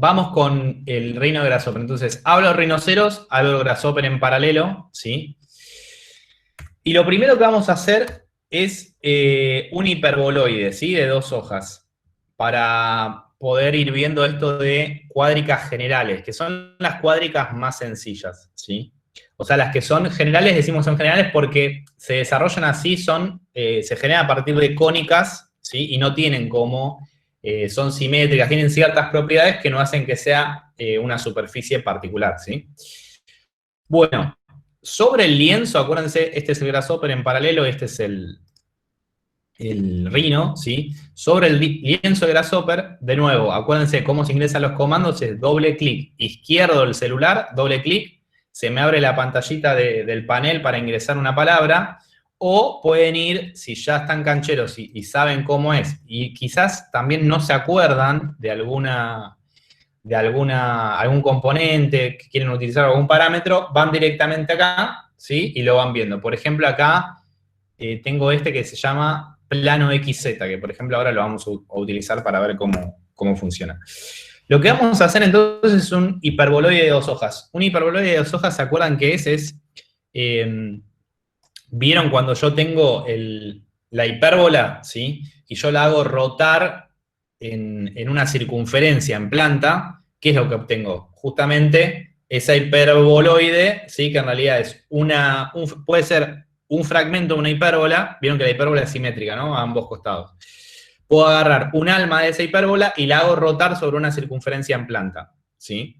vamos con el reino de Grasshopper. Entonces, hablo rinoceros, hablo Grasshopper en paralelo, ¿sí? Y lo primero que vamos a hacer es un hiperboloide, ¿sí? De 2 hojas, para poder ir viendo esto de cuádricas generales, que son las cuádricas más sencillas, ¿sí? O sea, las que son generales, decimos son generales porque se desarrollan así, se generan a partir de cónicas, ¿sí? Y no tienen como, son simétricas, tienen ciertas propiedades que no hacen que sea una superficie particular, ¿sí? Bueno, sobre el lienzo, acuérdense, este es el grasshopper en paralelo, este es el rino, ¿sí? Sobre el lienzo de grasshopper, de nuevo, acuérdense cómo se ingresan los comandos, es doble clic izquierdo del celular, doble clic, se me abre la pantallita del panel para ingresar una palabra, o pueden ir, si ya están cancheros y saben cómo es, y quizás también no se acuerdan de algún componente que quieren utilizar algún parámetro, van directamente acá, ¿sí? Y lo van viendo. Por ejemplo, acá tengo este que se llama plano XZ, que por ejemplo ahora lo vamos a utilizar para ver cómo funciona. Lo que vamos a hacer entonces es un hiperboloide de 2 hojas. Un hiperboloide de 2 hojas, ¿se acuerdan qué es? ¿Vieron cuando yo tengo la hipérbola, ¿sí? Y yo la hago rotar en una circunferencia en planta, ¿qué es lo que obtengo? Justamente esa hiperboloide, ¿sí? Que en realidad es puede ser un fragmento de una hipérbola, vieron que la hipérbola es simétrica, ¿no? A ambos costados. Puedo agarrar un alma de esa hipérbola y la hago rotar sobre una circunferencia en planta, ¿sí?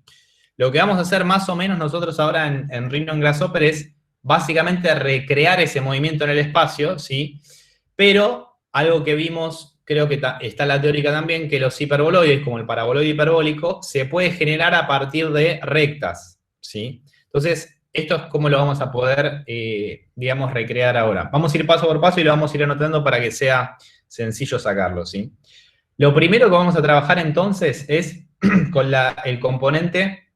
Lo que vamos a hacer más o menos nosotros ahora en Rhino en Grasshopper es básicamente recrear ese movimiento en el espacio, ¿sí? Pero algo que vimos, creo que está en la teórica también, que los hiperboloides, como el paraboloide hiperbólico, se puede generar a partir de rectas, ¿sí? Entonces, esto es cómo lo vamos a poder, digamos, recrear ahora. Vamos a ir paso por paso y lo vamos a ir anotando para que sea sencillo sacarlo, ¿sí? Lo primero que vamos a trabajar entonces es con el componente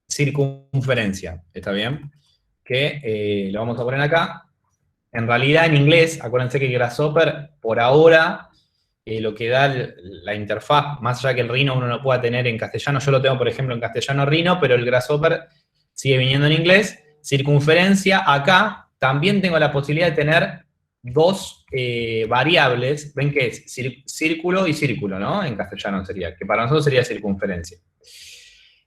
circunferencia, ¿está bien? Que lo vamos a poner acá. En realidad, en inglés, acuérdense que Grasshopper, por ahora, lo que da la interfaz, más allá que el Rhino uno lo pueda tener en castellano, yo lo tengo, por ejemplo, en castellano Rhino, pero el Grasshopper sigue viniendo en inglés. Circunferencia, acá también tengo la posibilidad de tener 2 variables, ven que es círculo y círculo, ¿no? En castellano sería, que para nosotros sería circunferencia.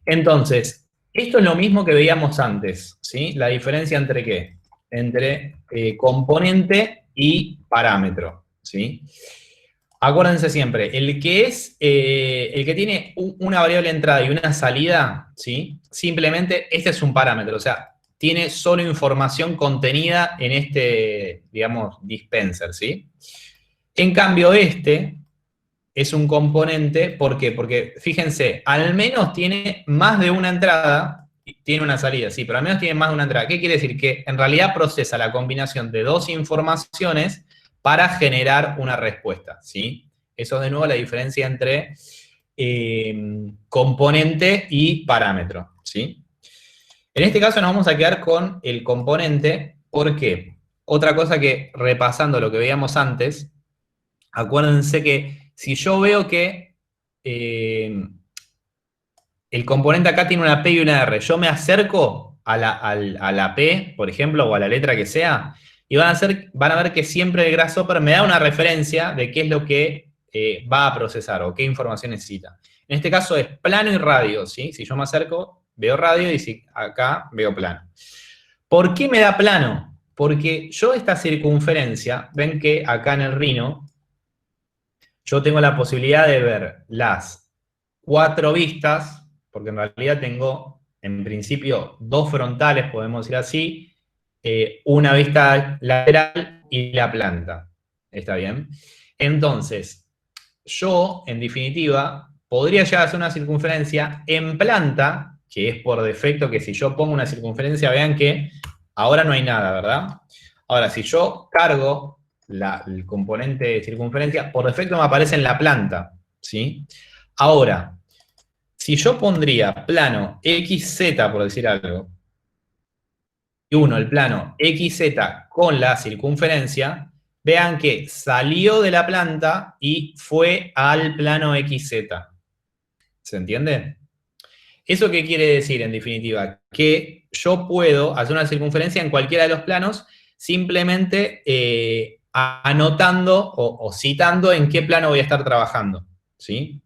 Entonces, esto es lo mismo que veíamos antes, ¿sí? La diferencia entre ¿qué? Entre componente y parámetro, ¿sí? Acuérdense siempre, el que tiene una variable entrada y una salida, ¿sí? Simplemente este es un parámetro, o sea, tiene solo información contenida en este, digamos, dispenser, ¿sí? En cambio, este es un componente, ¿por qué? Porque, fíjense, al menos tiene más de una entrada, tiene una salida, sí, pero al menos tiene más de una entrada. ¿Qué quiere decir? Que en realidad procesa la combinación de 2 informaciones para generar una respuesta, ¿sí? Eso es de nuevo la diferencia entre componente y parámetro, ¿sí? En este caso nos vamos a quedar con el componente, ¿por qué? Otra cosa que, repasando lo que veíamos antes, acuérdense que si yo veo que el componente acá tiene una P y una R, yo me acerco a la P, por ejemplo, o a la letra que sea, y van a ver que siempre el Grasshopper me da una referencia de qué es lo que va a procesar o qué información necesita. En este caso es plano y radio, ¿sí? Si yo me acerco, veo radio y si acá veo plano. ¿Por qué me da plano? Porque yo esta circunferencia, ven que acá en el Rhino, yo tengo la posibilidad de ver las 4 vistas, porque en realidad tengo, en principio, 2 frontales, podemos decir así, una vista lateral y la planta. ¿Está bien? Entonces, yo, en definitiva, podría llegar a hacer una circunferencia en planta, que es por defecto que si yo pongo una circunferencia, vean que ahora no hay nada, ¿verdad? Ahora, si yo cargo el componente de circunferencia, por defecto me aparece en la planta, ¿sí? Ahora, si yo pondría plano XZ, por decir algo, y el plano XZ con la circunferencia, vean que salió de la planta y fue al plano XZ. ¿Se entiende? ¿Eso qué quiere decir, en definitiva? Que yo puedo hacer una circunferencia en cualquiera de los planos simplemente anotando o citando en qué plano voy a estar trabajando, ¿sí?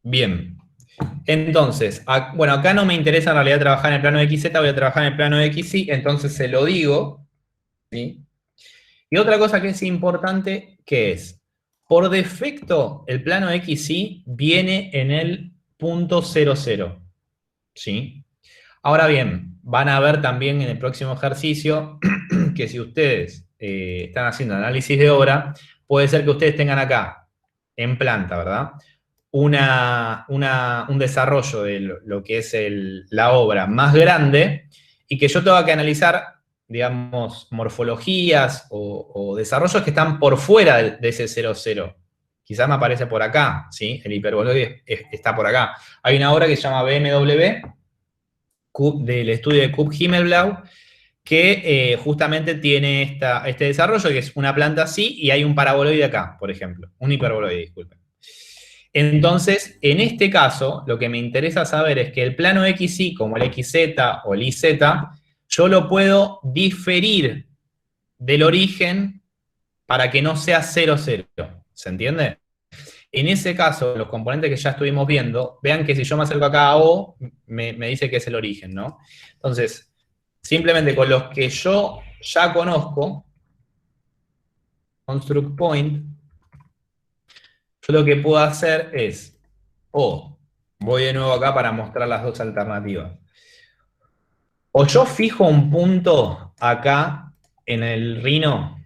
Bien. Entonces, bueno, acá no me interesa en realidad trabajar en el plano XZ, voy a trabajar en el plano XY, entonces se lo digo, ¿sí? Y otra cosa que es importante, que es, por defecto, el plano XY viene en el punto 00, ¿sí? Ahora bien, van a ver también en el próximo ejercicio que si ustedes están haciendo análisis de obra, puede ser que ustedes tengan acá, en planta, ¿verdad? Un desarrollo de lo que es la obra más grande y que yo tenga que analizar, digamos, morfologías o desarrollos que están por fuera de ese 00. Quizás me aparece por acá, ¿sí? El hiperboloide está por acá. Hay una obra que se llama BMW, del estudio de Kupp-Himmelblau, que justamente tiene este desarrollo, que es una planta así, y hay un paraboloide acá, por ejemplo. Un hiperboloide, disculpen. Entonces, en este caso, lo que me interesa saber es que el plano XY, como el XZ o el IZ, yo lo puedo diferir del origen para que no sea 0, 0. ¿Se entiende? En ese caso, los componentes que ya estuvimos viendo, vean que si yo me acerco acá a O, me dice que es el origen, ¿no? Entonces, simplemente con los que yo ya conozco, construct point, yo lo que puedo hacer es, voy de nuevo acá para mostrar las dos alternativas. O yo fijo un punto acá en el rino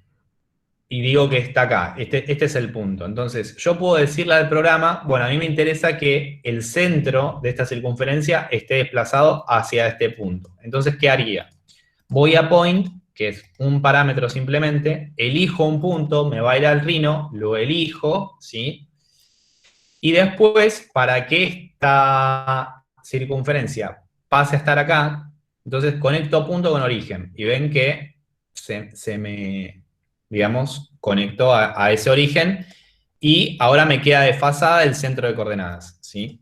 y digo que está acá, este es el punto. Entonces, yo puedo decirle al programa, bueno, a mí me interesa que el centro de esta circunferencia esté desplazado hacia este punto. Entonces, ¿qué haría? Voy a point, que es un parámetro simplemente, elijo un punto, me va a ir al rino, lo elijo, ¿sí? Y después, para que esta circunferencia pase a estar acá, entonces conecto punto con origen. Y ven que se me, digamos, conectó a ese origen y ahora me queda desfasada el centro de coordenadas, ¿sí?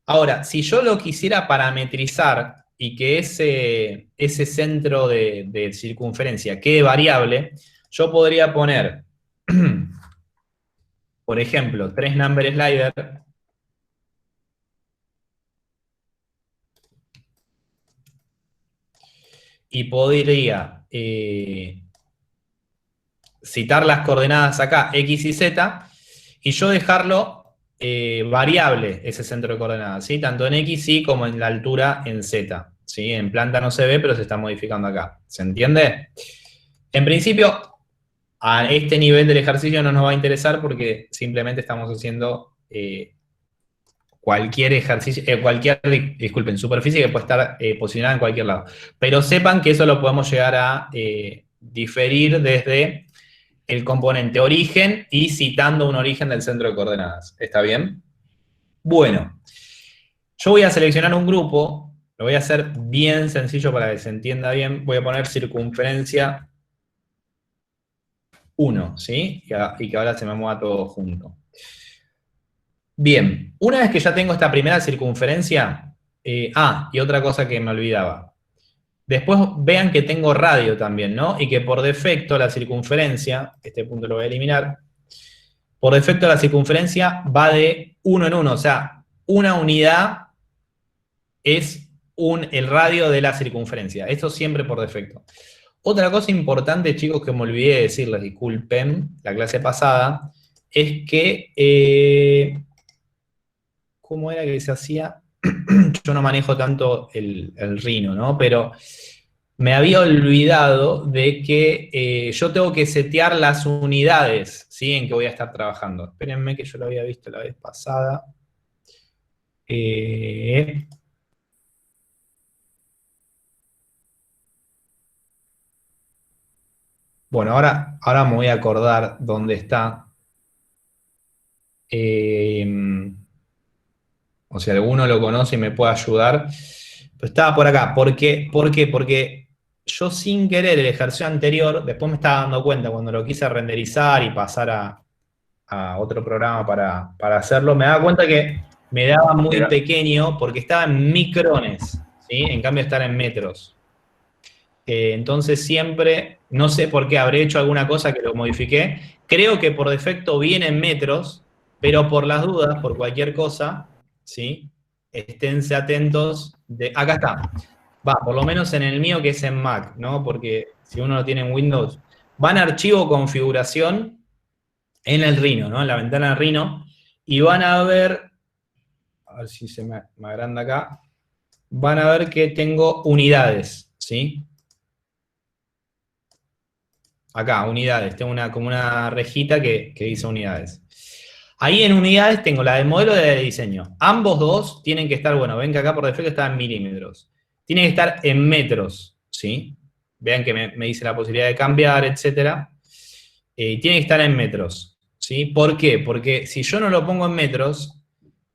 Ahora, si yo lo quisiera parametrizar y que ese centro de circunferencia quede variable, yo podría poner, por ejemplo, 3 number slider y podría citar las coordenadas acá, X y Z, y yo dejarlo variable ese centro de coordenadas, ¿sí? Tanto en X, Y como en la altura en Z, ¿sí? En planta no se ve, pero se está modificando acá. ¿Se entiende? En principio, a este nivel del ejercicio no nos va a interesar porque simplemente estamos haciendo cualquier ejercicio, disculpen, superficie que puede estar posicionada en cualquier lado. Pero sepan que eso lo podemos llegar a diferir desde el componente origen y citando un origen del centro de coordenadas. ¿Está bien? Bueno, yo voy a seleccionar un grupo, lo voy a hacer bien sencillo para que se entienda bien. Voy a poner circunferencia 1, ¿sí? Y que ahora se me mueva todo junto. Bien, una vez que ya tengo esta primera circunferencia, y otra cosa que me olvidaba. Después vean que tengo radio también, ¿no? Y que por defecto la circunferencia, este punto lo voy a eliminar, por defecto la circunferencia va de 1 en 1, o sea, una unidad es el radio de la circunferencia. Esto siempre por defecto. Otra cosa importante, chicos, que me olvidé de decirles, disculpen, la clase pasada, es que, ¿cómo era que se hacía? Yo no manejo tanto el Rhino, ¿no? Pero me había olvidado de que yo tengo que setear las unidades, ¿sí? En que voy a estar trabajando. Espérenme que yo lo había visto la vez pasada. Bueno, ahora me voy a acordar dónde está. O si alguno lo conoce y me puede ayudar. Pero estaba por acá. ¿Por qué? Porque yo sin querer el ejercicio anterior, después me estaba dando cuenta cuando lo quise renderizar y pasar a otro programa para hacerlo, me daba cuenta que me daba muy pequeño porque estaba en micrones, ¿sí? En cambio estar en metros. Entonces siempre, no sé por qué habré hecho alguna cosa que lo modifiqué, creo que por defecto viene en metros, pero por las dudas, por cualquier cosa, ¿sí? Esténse atentos. Acá está. Va, por lo menos en el mío que es en Mac, ¿no? Porque si uno lo tiene en Windows, van a archivo configuración en el Rhino, ¿no? En la ventana de Rhino, y van a ver si se me agranda acá, van a ver que tengo unidades, ¿sí? Acá, unidades, tengo como una rejita que dice unidades. Ahí en unidades tengo la del modelo y la de diseño. Ambos dos tienen que estar, bueno, ven que acá por defecto está en milímetros. Tienen que estar en metros, ¿sí? Vean que me dice la posibilidad de cambiar, etcétera. Tiene que estar en metros, ¿sí? ¿Por qué? Porque si yo no lo pongo en metros,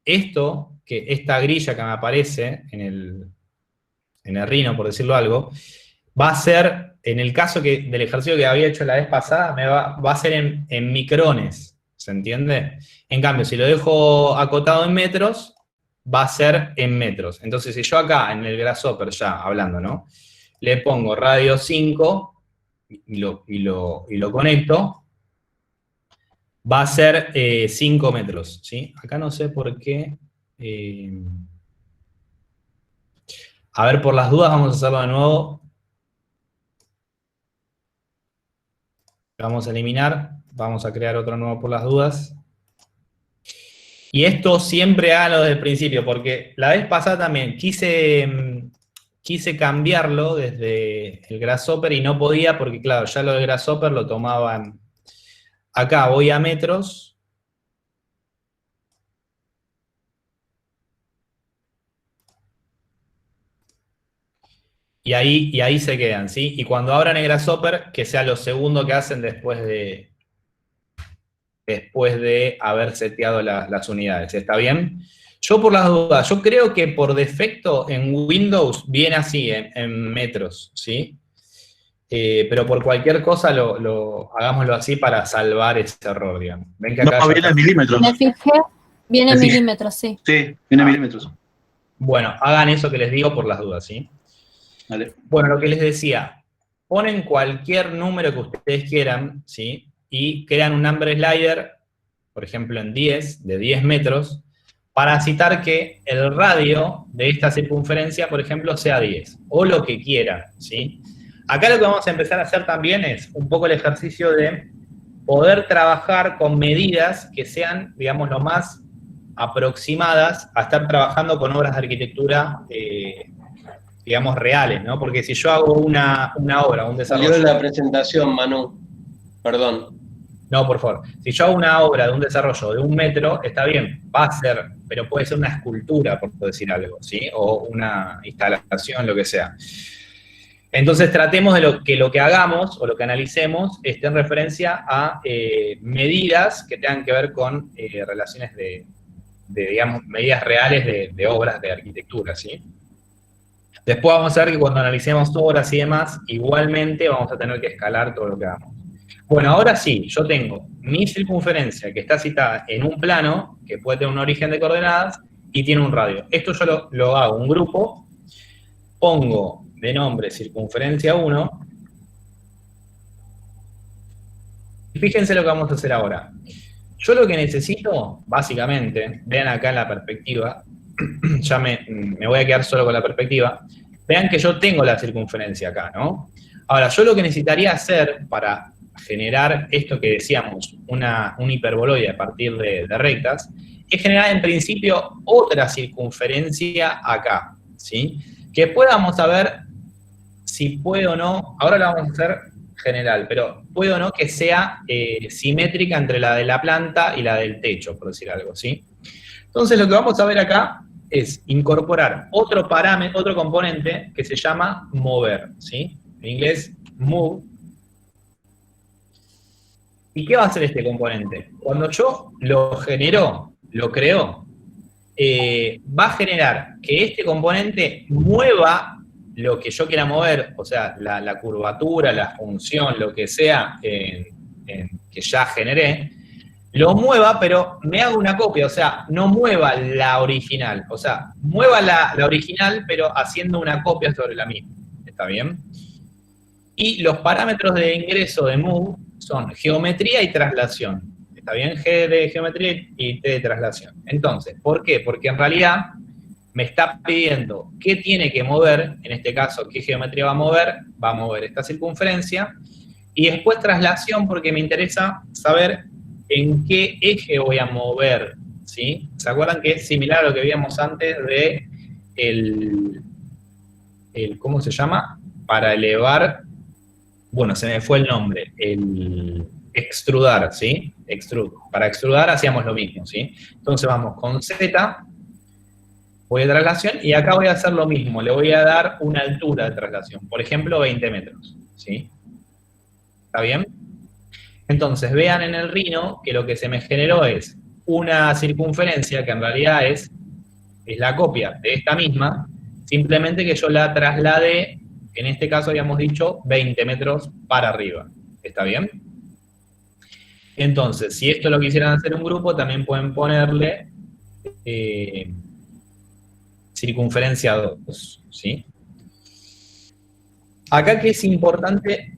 esta grilla que me aparece en el Rhino, por decirlo algo, va a ser, en el caso del ejercicio que había hecho la vez pasada, va a ser en micrones, ¿se entiende? En cambio, si lo dejo acotado en metros, va a ser en metros. Entonces, si yo acá, en el Grasshopper, ya hablando, ¿no? Le pongo radio 5 y lo conecto, va a ser 5 metros, ¿sí? Acá no sé por qué. A ver, por las dudas, vamos a hacerlo de nuevo. Vamos a eliminar, vamos a crear otro nuevo por las dudas. Y esto siempre háganlo desde el principio, porque la vez pasada también quise cambiarlo desde el Grasshopper y no podía, porque claro, ya lo del Grasshopper lo tomaban. Acá voy a metros. Y ahí se quedan, ¿sí? Y cuando abran el Grasshopper, que sea lo segundo que hacen después de haber seteado las unidades. ¿Está bien? Yo por las dudas, yo creo que por defecto en Windows viene así, en metros, ¿sí? Pero por cualquier cosa hagámoslo así para salvar ese error, digamos. Ven que acá no, viene en milímetros. Me fijé, viene en milímetros, sí. Sí, viene en milímetros. Bueno, hagan eso que les digo por las dudas, ¿sí? Vale. Bueno, lo que les decía, ponen cualquier número que ustedes quieran, ¿sí? Y crean un number slider, por ejemplo, en 10, de 10 metros, para citar que el radio de esta circunferencia, por ejemplo, sea 10, o lo que quieran, ¿sí? Acá lo que vamos a empezar a hacer también es un poco el ejercicio de poder trabajar con medidas que sean, digamos, lo más aproximadas a estar trabajando con obras de arquitectura, digamos, reales, ¿no? Porque si yo hago una obra, un desarrollo... Salió la presentación, Manu. Perdón. No, por favor. Si yo hago una obra de un desarrollo de 1 metro, está bien, va a ser, pero puede ser una escultura, por decir algo, ¿sí? O una instalación, lo que sea. Entonces tratemos de que lo que hagamos o lo que analicemos esté en referencia a medidas que tengan que ver con relaciones de, digamos, medidas reales de obras de arquitectura, ¿sí? Después vamos a ver que cuando analicemos obras y demás, igualmente vamos a tener que escalar todo lo que hagamos. Bueno, ahora sí, yo tengo mi circunferencia que está citada en un plano, que puede tener un origen de coordenadas, y tiene un radio. Esto yo lo hago un grupo, pongo de nombre circunferencia 1, y fíjense lo que vamos a hacer ahora. Yo lo que necesito, básicamente, vean acá en la perspectiva, ya me voy a quedar solo con la perspectiva, vean que yo tengo la circunferencia acá, ¿no? Ahora, yo lo que necesitaría hacer para generar esto que decíamos, un hiperboloide a partir de rectas, es generar en principio otra circunferencia acá, ¿sí? Que podamos saber si puede o no, ahora lo vamos a hacer general, pero puede o no que sea simétrica entre la de la planta y la del techo, por decir algo, ¿sí? Entonces lo que vamos a ver acá es incorporar otro parámetro, otro componente que se llama mover, ¿sí? En inglés, move. ¿Y qué va a hacer este componente? Cuando yo lo creo, va a generar que este componente mueva lo que yo quiera mover, o sea, la curvatura, la función, lo que sea que ya generé, lo mueva, pero me haga una copia, o sea, no mueva la original, o sea, mueva la original, pero haciendo una copia sobre la misma. ¿Está bien? Y los parámetros de ingreso de move son geometría y traslación. ¿Está bien? G de geometría y T de traslación. Entonces, ¿por qué? Porque en realidad me está pidiendo qué tiene que mover, en este caso, qué geometría va a mover esta circunferencia, y después traslación porque me interesa saber en qué eje voy a mover, ¿sí? ¿Se acuerdan que es similar a lo que veíamos antes de ¿cómo se llama? Para elevar, bueno, se me fue el nombre, el extrudar, ¿sí? Para extrudar hacíamos lo mismo, ¿sí? Entonces vamos con Z, voy a traslación, y acá voy a hacer lo mismo, le voy a dar una altura de traslación, por ejemplo, 20 metros, ¿sí? ¿Está bien? Entonces, vean en el Rhino que lo que se me generó es una circunferencia que en realidad es la copia de esta misma, simplemente que yo la trasladé, en este caso habíamos dicho 20 metros para arriba. ¿Está bien? Entonces, si esto lo quisieran hacer un grupo, también pueden ponerle circunferencia 2, ¿sí? Acá que es importante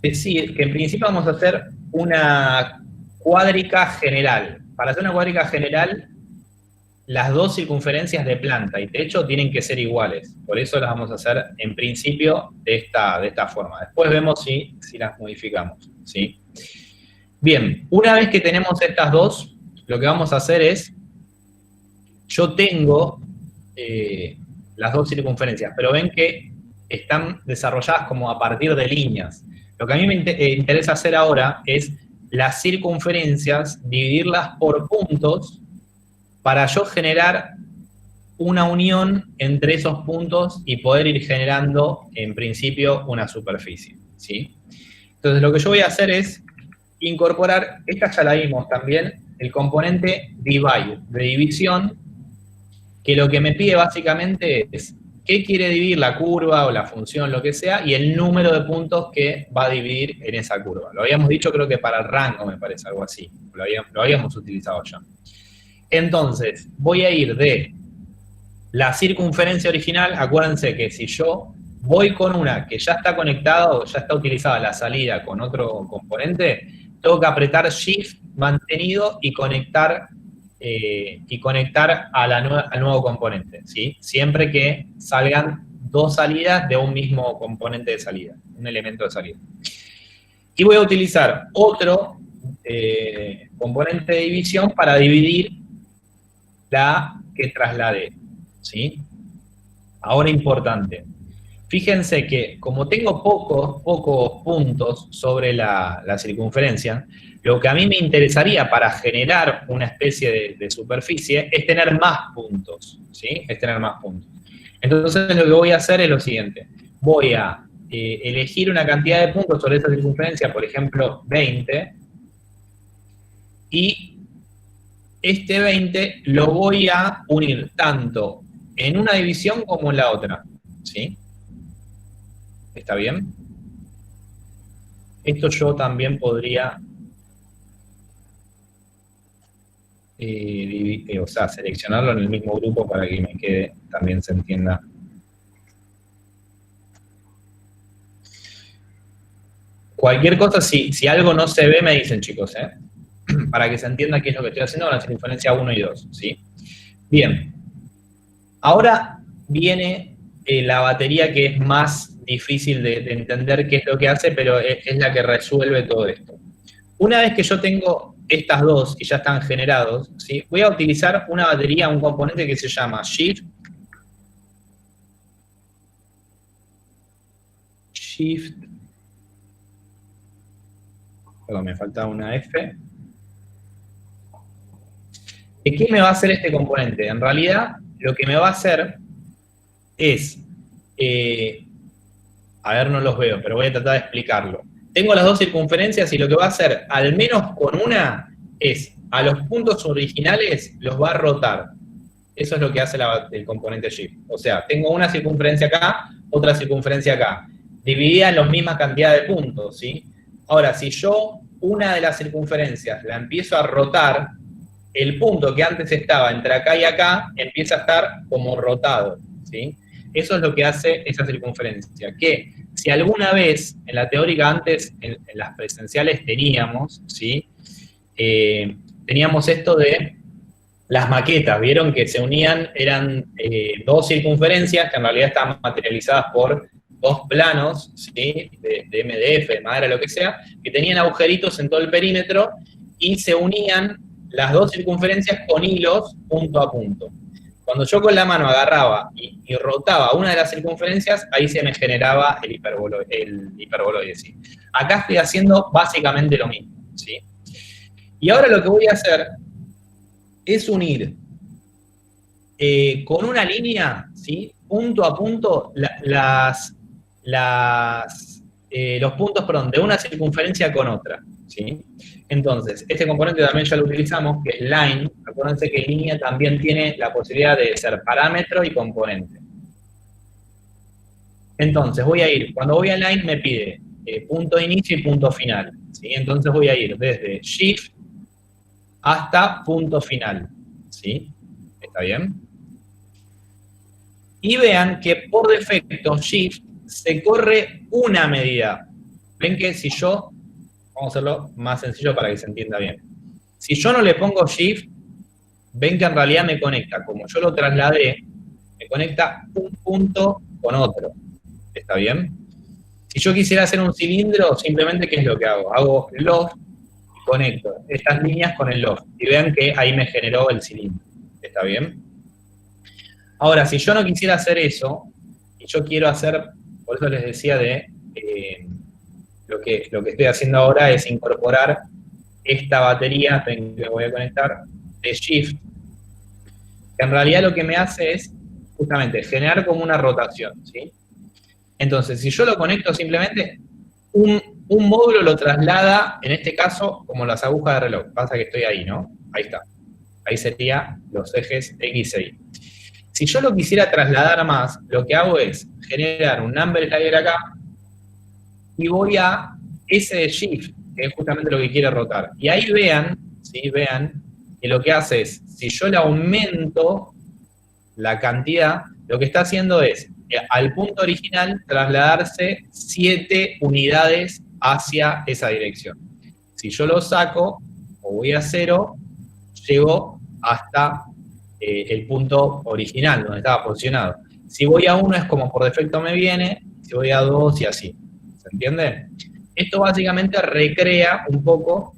decir que en principio vamos a hacer una cuádrica general. Para hacer una cuádrica general, las dos circunferencias de planta y techo tienen que ser iguales. Por eso las vamos a hacer en principio de esta forma. Después vemos si las modificamos, ¿sí? Bien, una vez que tenemos estas dos, lo que vamos a hacer es, yo tengo las dos circunferencias, pero ven que están desarrolladas como a partir de líneas. Lo que a mí me interesa hacer ahora es las circunferencias, dividirlas por puntos, para yo generar una unión entre esos puntos y poder ir generando, en principio, una superficie, ¿sí? Entonces, lo que yo voy a hacer es incorporar, esta ya la vimos también, el componente divide, de división, que lo que me pide básicamente es qué quiere dividir la curva o la función, lo que sea, y el número de puntos que va a dividir en esa curva. Lo habíamos dicho, creo que para el rango, me parece, algo así. Lo habíamos utilizado ya. Entonces, voy a ir de la circunferencia original, acuérdense que si yo voy con una que ya está conectada o ya está utilizada la salida con otro componente, tengo que apretar Shift mantenido y conectar al nuevo componente, ¿sí? Siempre que salgan dos salidas de un mismo componente de salida, un elemento de salida. Y voy a utilizar otro componente de división para dividir la que trasladé, ¿sí? Ahora importante, fíjense que como tengo pocos puntos sobre la circunferencia, lo que a mí me interesaría para generar una especie de superficie es tener más puntos, ¿sí? Es tener más puntos. Entonces lo que voy a hacer es lo siguiente, voy a elegir una cantidad de puntos sobre esa circunferencia, por ejemplo 20, y este 20 lo voy a unir tanto en una división como en la otra, ¿sí? ¿Está bien? Esto yo también podría seleccionarlo en el mismo grupo para que me quede, también se entienda. Cualquier cosa, si algo no se ve, me dicen, chicos, para que se entienda qué es lo que estoy haciendo con la circunferencia 1 y 2, ¿sí? Bien. Ahora viene la batería que es más difícil de entender qué es lo que hace, pero es la que resuelve todo esto. Una vez que yo tengo estas dos y ya están generados, ¿sí? Voy a utilizar una batería, un componente que se llama Shift, perdón, me falta una F. ¿Qué me va a hacer este componente? En realidad, lo que me va a hacer es, a ver, no los veo, pero voy a tratar de explicarlo. Tengo las dos circunferencias y lo que va a hacer, al menos con una, es a los puntos originales los va a rotar. Eso es lo que hace el componente Shift. O sea, tengo una circunferencia acá, otra circunferencia acá, dividida en la misma cantidad de puntos, ¿sí? Ahora, si yo una de las circunferencias la empiezo a rotar, el punto que antes estaba entre acá y acá empieza a estar como rotado, ¿sí? Eso es lo que hace esa circunferencia, que si alguna vez en la teórica antes, en las presenciales teníamos, ¿sí? Teníamos esto de las maquetas, vieron que se unían, eran dos circunferencias que en realidad estaban materializadas por dos planos, ¿sí? de MDF, de madera, lo que sea, que tenían agujeritos en todo el perímetro y se unían las dos circunferencias con hilos punto a punto. Cuando yo con la mano agarraba y rotaba una de las circunferencias, ahí se me generaba el hiperboloide, ¿sí? Acá estoy haciendo básicamente lo mismo, ¿sí? Y ahora lo que voy a hacer es unir con una línea, ¿sí? Punto a punto, los puntos, perdón, de una circunferencia con otra, ¿sí? Entonces, este componente también ya lo utilizamos, que es line. Acuérdense que línea también tiene la posibilidad de ser parámetro y componente. Entonces, voy a ir, cuando voy a line me pide punto de inicio y punto final, ¿sí? Entonces voy a ir desde shift hasta punto final, ¿sí? ¿Está bien? Y vean que por defecto shift se corre una medida. Ven que si yo, vamos a hacerlo más sencillo para que se entienda bien. Si yo no le pongo shift, ven que en realidad me conecta, como yo lo trasladé, me conecta un punto con otro. ¿Está bien? Si yo quisiera hacer un cilindro, simplemente, ¿qué es lo que hago? Hago loft y conecto estas líneas con el loft. Y vean que ahí me generó el cilindro. ¿Está bien? Ahora, si yo no quisiera hacer eso, y yo quiero hacer, por eso les decía de lo que estoy haciendo ahora es incorporar esta batería, que voy a conectar, de shift, que en realidad lo que me hace es justamente generar como una rotación, ¿sí? Entonces, si yo lo conecto simplemente, un módulo lo traslada, en este caso, como las agujas de reloj. Pasa que estoy ahí, ¿no? Ahí está. Ahí serían los ejes X e Y. Si yo lo quisiera trasladar más, lo que hago es generar un number slider acá y voy a S de shift, que es justamente lo que quiere rotar. Y ahí vean, ¿sí? Vean que lo que hace es, si yo le aumento la cantidad, lo que está haciendo es, al punto original, trasladarse 7 unidades hacia esa dirección. Si yo lo saco, o voy a 0, llego hasta el punto original, donde estaba posicionado. Si voy a 1 es como por defecto me viene, si voy a 2 y así. ¿Se entiende? Esto básicamente recrea un poco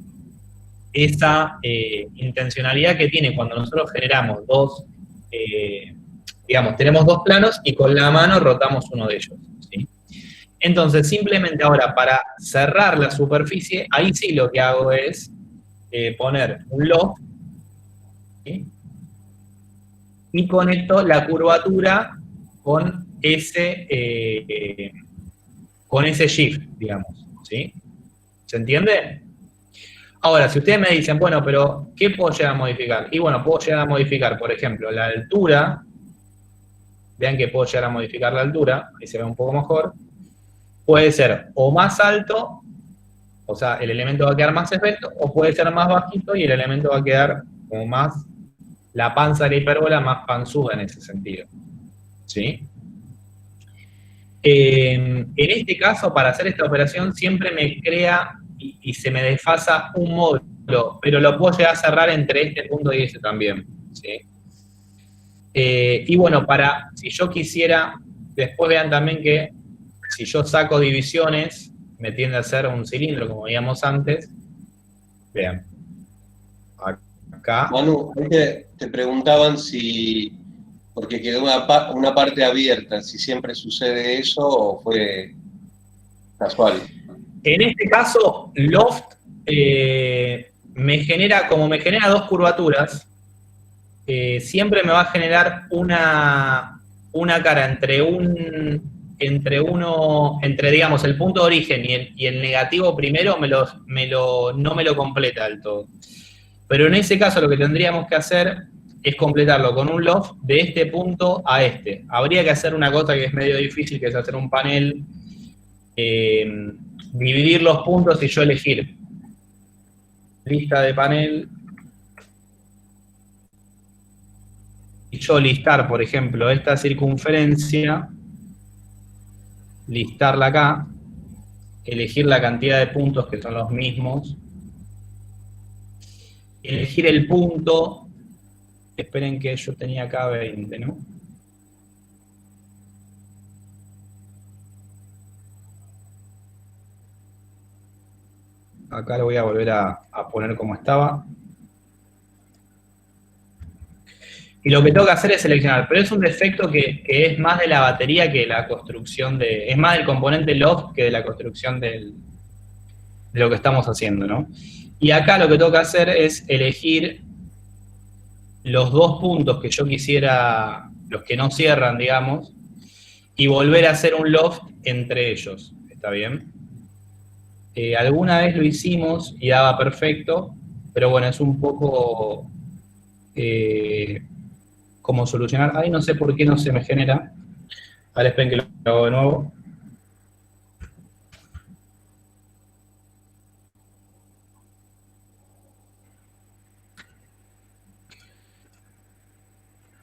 esa intencionalidad que tiene cuando nosotros generamos dos, digamos, tenemos dos planos y con la mano rotamos uno de ellos, ¿sí? Entonces, simplemente ahora para cerrar la superficie, ahí sí lo que hago es poner un loft, ¿sí? Y conecto la curvatura con ese shift, digamos, ¿sí? ¿Se entiende? Ahora, si ustedes me dicen, bueno, pero ¿qué puedo llegar a modificar? Y bueno, puedo llegar a modificar, por ejemplo, la altura. Vean que puedo llegar a modificar la altura, ahí se ve un poco mejor. Puede ser o más alto, o sea, el elemento va a quedar más esbelto, o puede ser más bajito y el elemento va a quedar como más, la panza de la hipérbola más panzuda en ese sentido, ¿sí? En este caso, para hacer esta operación, siempre me crea y se me desfasa un módulo, pero lo puedo llegar a cerrar entre este punto y este también, ¿sí? Y bueno, si yo quisiera, después vean también que si yo saco divisiones, me tiende a ser un cilindro, como veíamos antes. Vean. Acá. Manu, te preguntaban si, porque quedó una parte abierta, si siempre sucede eso o fue casual. En este caso, loft me genera dos curvaturas, siempre me va a generar una cara entre digamos, el punto de origen y el negativo primero, no me lo completa del todo. Pero en ese caso lo que tendríamos que hacer es completarlo con un loft de este punto a este. Habría que hacer una cosa que es medio difícil, que es hacer un panel, dividir los puntos y yo elegir lista de panel, y yo listar, por ejemplo, esta circunferencia, listarla acá, elegir la cantidad de puntos que son los mismos, elegir el punto, esperen que yo tenía acá 20, ¿no? Acá lo voy a volver a poner como estaba. Y lo que tengo que hacer es seleccionar, pero es un defecto que es más de la batería que de la construcción de... Es más del componente loft que de la construcción de lo que estamos haciendo, ¿no? Y acá lo que tengo que hacer es elegir los dos puntos que yo quisiera, los que no cierran, digamos, y volver a hacer un loft entre ellos. ¿Está bien? Alguna vez lo hicimos y daba perfecto, pero bueno, es un poco como solucionar. Ahí no sé por qué no se me genera. Ahora esperen que lo hago de nuevo.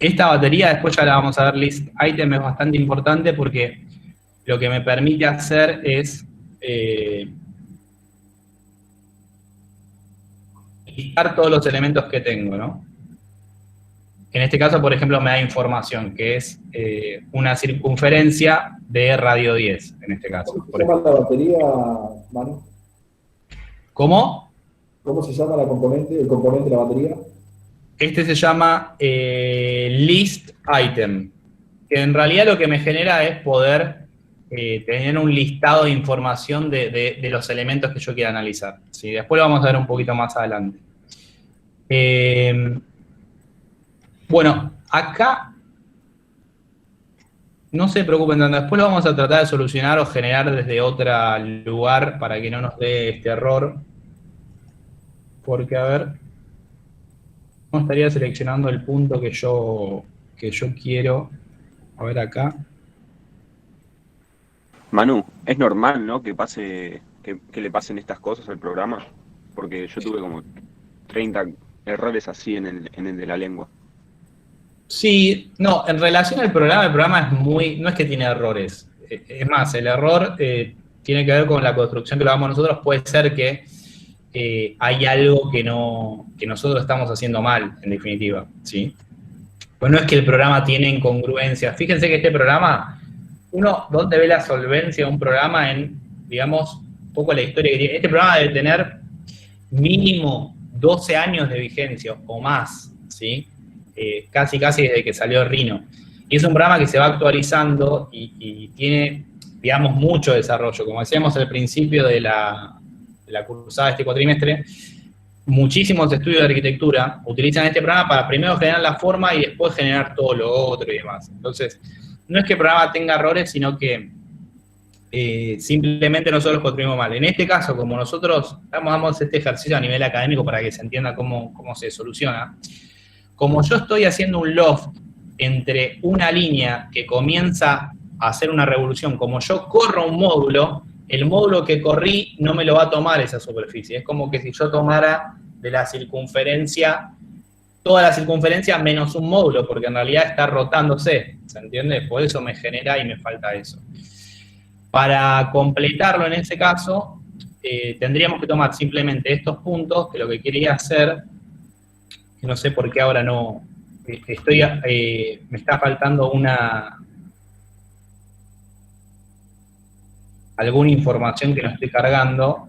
Esta batería, después ya la vamos a ver, list item, es bastante importante porque lo que me permite hacer es listar todos los elementos que tengo, ¿no? En este caso, por ejemplo, me da información, que es una circunferencia de radio 10, en este caso. ¿Cómo se llama la batería, Manu? ¿Cómo? ¿Cómo se llama el componente de la batería? Este se llama list item, que en realidad lo que me genera es poder tener un listado de información de los elementos que yo quiera analizar. ¿Sí? Después lo vamos a ver un poquito más adelante. Bueno, acá no se preocupen tanto, después lo vamos a tratar de solucionar o generar desde otro lugar para que no nos dé este error. Porque, a ver, no estaría seleccionando el punto que yo quiero. A ver acá. Manu, es normal, ¿no? Que le pasen estas cosas al programa, porque yo tuve como 30 errores así en el de la lengua. Sí, no, en relación al programa, el programa es no es que tiene errores. Es más, el error tiene que ver con la construcción que lo hagamos nosotros. Puede ser que hay algo que nosotros estamos haciendo mal, en definitiva, ¿sí? Pues no es que el programa tiene incongruencias. Fíjense que este programa, ¿dónde ve la solvencia de un programa en, digamos, un poco la historia que tiene? Este programa debe tener mínimo 12 años de vigencia o más, ¿sí? Casi desde que salió Rhino. Y es un programa que se va actualizando y tiene, digamos, mucho desarrollo. Como decíamos al principio de la cursada de este cuatrimestre, muchísimos estudios de arquitectura utilizan este programa para primero generar la forma y después generar todo lo otro y demás. Entonces, no es que el programa tenga errores, sino que simplemente nosotros construimos mal. En este caso, como nosotros damos este ejercicio a nivel académico para que se entienda cómo se soluciona, como yo estoy haciendo un loft entre una línea que comienza a hacer una revolución, como yo corro un módulo, el módulo que corrí no me lo va a tomar esa superficie. Es como que si yo tomara de la circunferencia, toda la circunferencia menos un módulo, porque en realidad está rotándose, ¿se entiende? Por eso me genera y me falta eso. Para completarlo en ese caso, tendríamos que tomar simplemente estos puntos, que lo que quería hacer, que no sé por qué ahora no, me está faltando alguna información que no estoy cargando.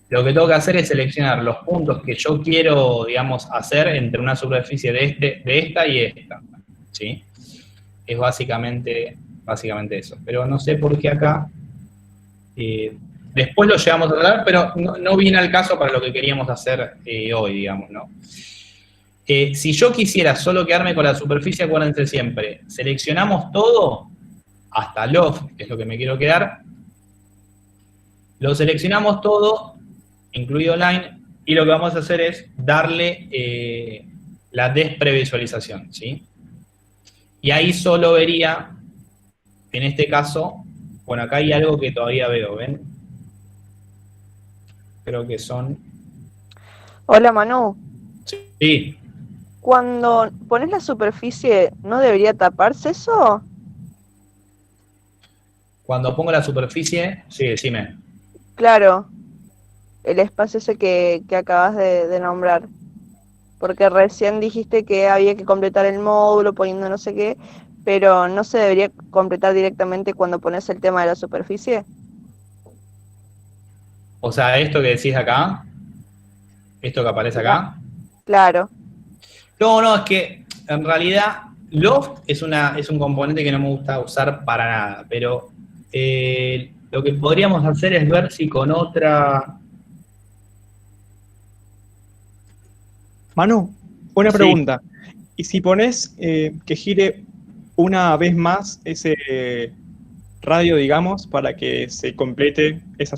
Lo que tengo que hacer es seleccionar los puntos que yo quiero, digamos, hacer entre una superficie de esta y esta, ¿sí? Es básicamente eso. Pero no sé por qué acá. Después lo llevamos a tratar, pero no viene al caso para lo que queríamos hacer hoy, digamos, ¿no? Si yo quisiera solo quedarme con la superficie, acuérdense siempre, seleccionamos todo, hasta loft, que es lo que me quiero quedar, lo seleccionamos todo, incluido line, y lo que vamos a hacer es darle la desprevisualización, ¿sí? Y ahí solo vería, en este caso, bueno, acá hay algo que todavía veo, ¿ven? Creo que son... Hola Manu, Sí. cuando pones la superficie, ¿no debería taparse eso? Cuando pongo la superficie, sí, decime. Claro, el espacio ese que acabas de nombrar. Porque recién dijiste que había que completar el módulo poniendo no sé qué, pero ¿no se debería completar directamente cuando pones el tema de la superficie? O sea, esto que decís acá, esto que aparece acá. Claro. No, es que en realidad Loft es un componente que no me gusta usar para nada, pero lo que podríamos hacer es ver si con otra... Manu, una Sí. pregunta. ¿Y si pones que gire una vez más ese radio, digamos, para que se complete esa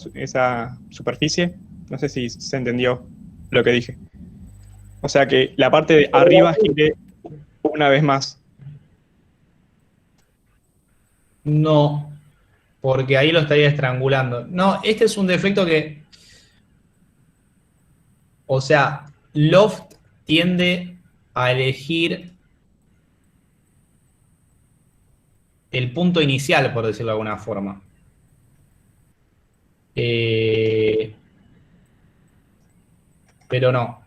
superficie? No sé si se entendió lo que dije. O sea, que la parte de arriba gire una vez más. No, porque ahí lo estaría estrangulando. No, este es un defecto que, o sea, Loft tiende a elegir el punto inicial, por decirlo de alguna forma. Pero no.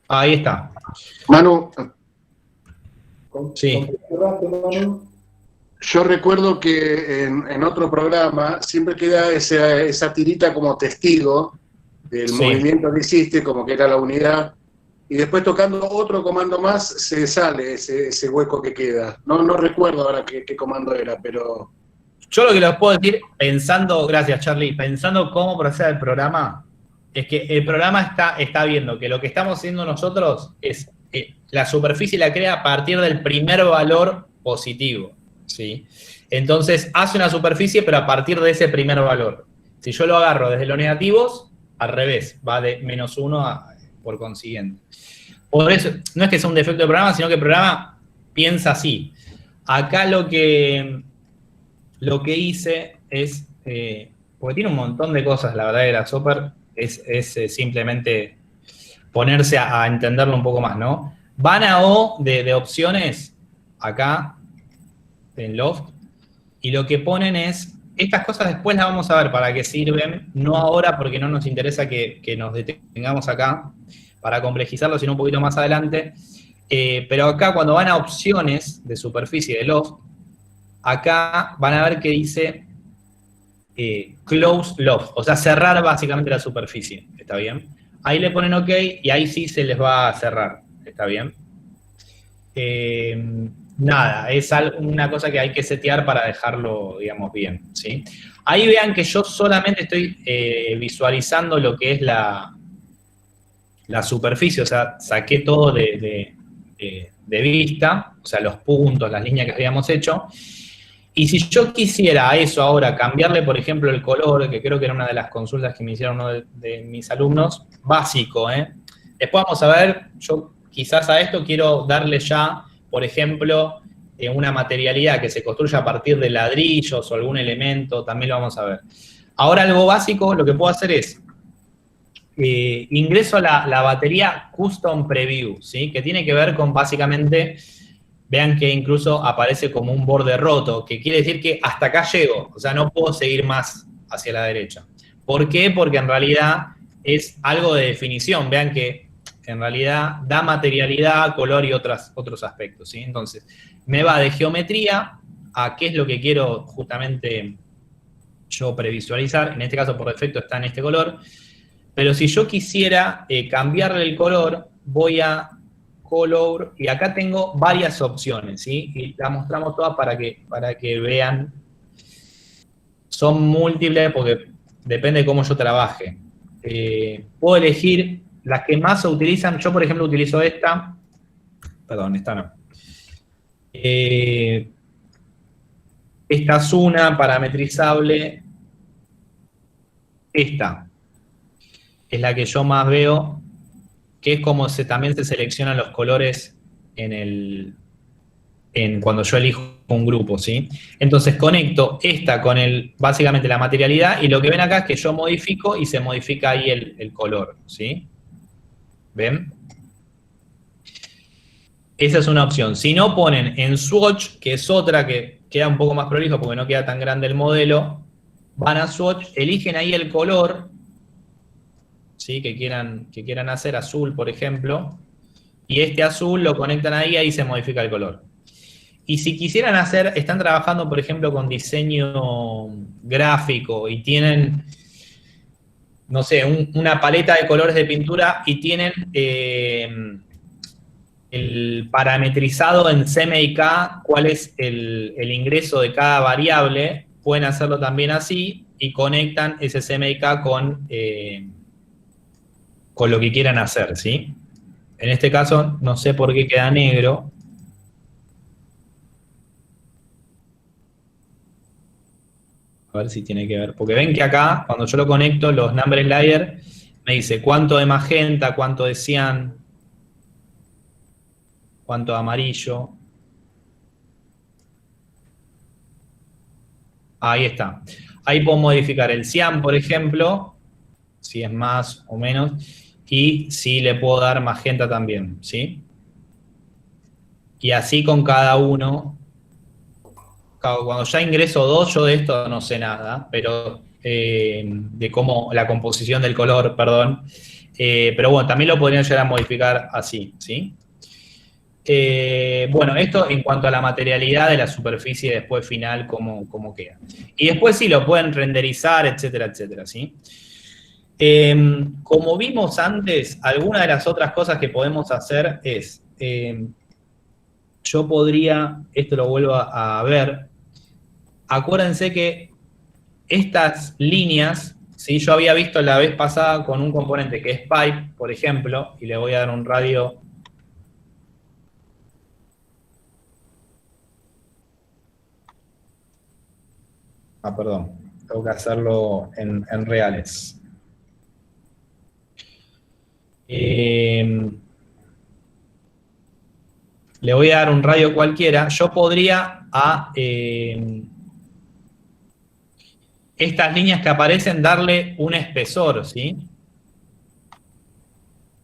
Ahí está. Manu, Sí. ¿Con qué cerraste, Manu? yo recuerdo que en otro programa siempre queda esa tirita como testigo del Sí. movimiento que hiciste, como que era la unidad, y después tocando otro comando más se sale ese hueco que queda. No recuerdo ahora qué comando era, pero... Yo lo que les puedo decir, pensando, gracias Charlie, pensando cómo procede el programa, es que el programa está viendo que lo que estamos haciendo nosotros es la superficie la crea a partir del primer valor positivo, ¿sí? Entonces hace una superficie, pero a partir de ese primer valor. Si yo lo agarro desde los negativos, al revés, va de -1 por consiguiente. Por eso, no es que sea un defecto del programa, sino que el programa piensa así. Acá lo que hice es, porque tiene un montón de cosas, la verdad, Grasshopper, es simplemente ponerse a entenderlo un poco más, ¿no? Van a O de opciones, acá, en Loft, y lo que ponen es, estas cosas después las vamos a ver para qué sirven, no ahora porque no nos interesa que nos detengamos acá para complejizarlo, sino un poquito más adelante, pero acá cuando van a opciones de superficie de Loft, acá van a ver que dice close loft, o sea, cerrar básicamente la superficie, ¿está bien? Ahí le ponen OK y ahí sí se les va a cerrar, ¿está bien? Nada, es una cosa que hay que setear para dejarlo, digamos, bien, ¿sí? Ahí vean que yo solamente estoy visualizando lo que es la superficie, o sea, saqué todo de vista, o sea, los puntos, las líneas que habíamos hecho. Y si yo quisiera a eso ahora cambiarle, por ejemplo, el color, que creo que era una de las consultas que me hicieron uno de mis alumnos, básico, ¿eh? Después vamos a ver, yo quizás a esto quiero darle ya, por ejemplo, una materialidad que se construya a partir de ladrillos o algún elemento, también lo vamos a ver. Ahora algo básico, lo que puedo hacer es, ingreso a la batería Custom Preview, ¿sí? Que tiene que ver con básicamente... Vean que incluso aparece como un borde roto, que quiere decir que hasta acá llego, o sea, no puedo seguir más hacia la derecha. ¿Por qué? Porque en realidad es algo de definición. Vean que en realidad da materialidad, color y otros aspectos, ¿sí? Entonces, me va de geometría a qué es lo que quiero justamente yo previsualizar. En este caso, por defecto, está en este color. Pero si yo quisiera cambiarle el color, voy a Color, y acá tengo varias opciones, ¿sí? Y las mostramos todas para que vean. Son múltiples porque depende de cómo yo trabaje. Puedo elegir las que más se utilizan. Yo, por ejemplo, utilizo esta. Perdón, esta no. Esta es una parametrizable. Esta es la que yo más veo, que es como también se seleccionan los colores cuando yo elijo un grupo, ¿sí? Entonces conecto esta con básicamente la materialidad, y lo que ven acá es que yo modifico y se modifica ahí el color, ¿sí? ¿Ven? Esa es una opción. Si no, ponen en Swatch, que es otra que queda un poco más prolijo porque no queda tan grande el modelo, van a Swatch, eligen ahí el color, ¿sí? que quieran hacer, azul, por ejemplo, y este azul lo conectan ahí se modifica el color. Y si quisieran hacer, están trabajando, por ejemplo, con diseño gráfico y tienen, no sé, una paleta de colores de pintura y tienen el parametrizado en CMYK cuál es el ingreso de cada variable, pueden hacerlo también así y conectan ese CMYK con lo que quieran hacer, ¿sí? En este caso, no sé por qué queda negro. A ver si tiene que ver. Porque ven que acá, cuando yo lo conecto, los number slider me dice cuánto de magenta, cuánto de cian, cuánto de amarillo. Ahí está. Ahí puedo modificar el cian, por ejemplo, si es más o menos, y si le puedo dar magenta también, ¿sí? Y así con cada uno. Cuando ya ingreso 2, yo de esto no sé nada, pero de cómo la composición del color, perdón. Pero bueno, también lo podrían llegar a modificar así, ¿sí? Bueno, esto en cuanto a la materialidad de la superficie después final, cómo queda. Y después sí lo pueden renderizar, etcétera, etcétera, ¿sí? Como vimos antes, alguna de las otras cosas que podemos hacer es, yo podría, esto lo vuelvo a ver, acuérdense que estas líneas, ¿sí? Yo había visto la vez pasada con un componente que es pipe, por ejemplo, y le voy a dar un radio. Perdón, tengo que hacerlo en reales. Le voy a dar un radio cualquiera. Yo podría estas líneas que aparecen darle un espesor, ¿sí?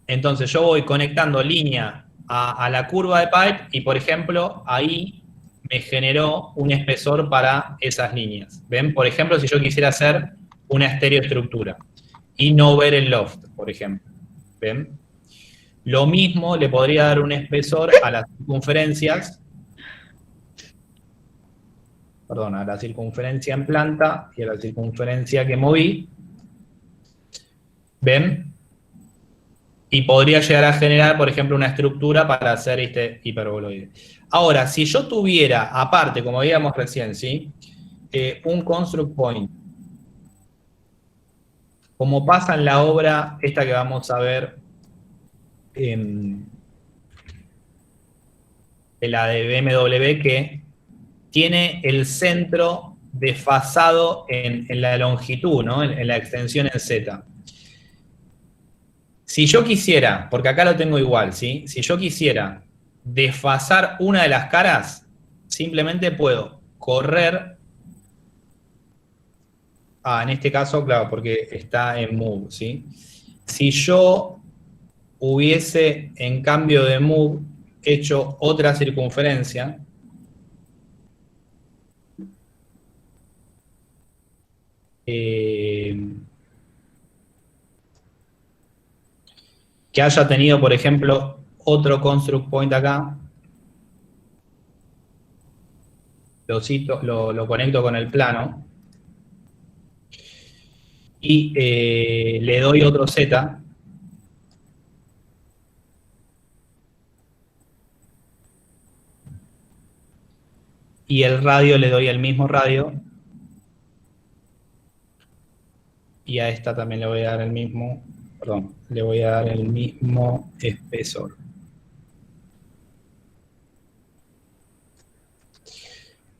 Entonces yo voy conectando línea a la curva de pipe y, por ejemplo, ahí me generó un espesor para esas líneas. ¿Ven? Por ejemplo, si yo quisiera hacer una estereoestructura y no ver el loft, por ejemplo. ¿Ven? Lo mismo le podría dar un espesor a las circunferencias, perdón, a la circunferencia en planta y a la circunferencia que moví. ¿Ven? Y podría llegar a generar, por ejemplo, una estructura para hacer este hiperboloide. Ahora, si yo tuviera, aparte, como veíamos recién, ¿sí? Un construct point, como pasa en la obra esta que vamos a ver, la de BMW, que tiene el centro desfasado en la longitud, ¿no? En la extensión en Z. Si yo quisiera, porque acá lo tengo igual, ¿sí? Si yo quisiera desfasar una de las caras, simplemente puedo correr. En este caso, claro, porque está en move, ¿sí? Si yo hubiese, en cambio de move, hecho otra circunferencia, que haya tenido, por ejemplo, otro construct point acá, lo conecto con el plano, y le doy otro Z, y el radio le doy el mismo radio, y a esta también le voy a dar el mismo, perdón, le voy a dar el mismo espesor.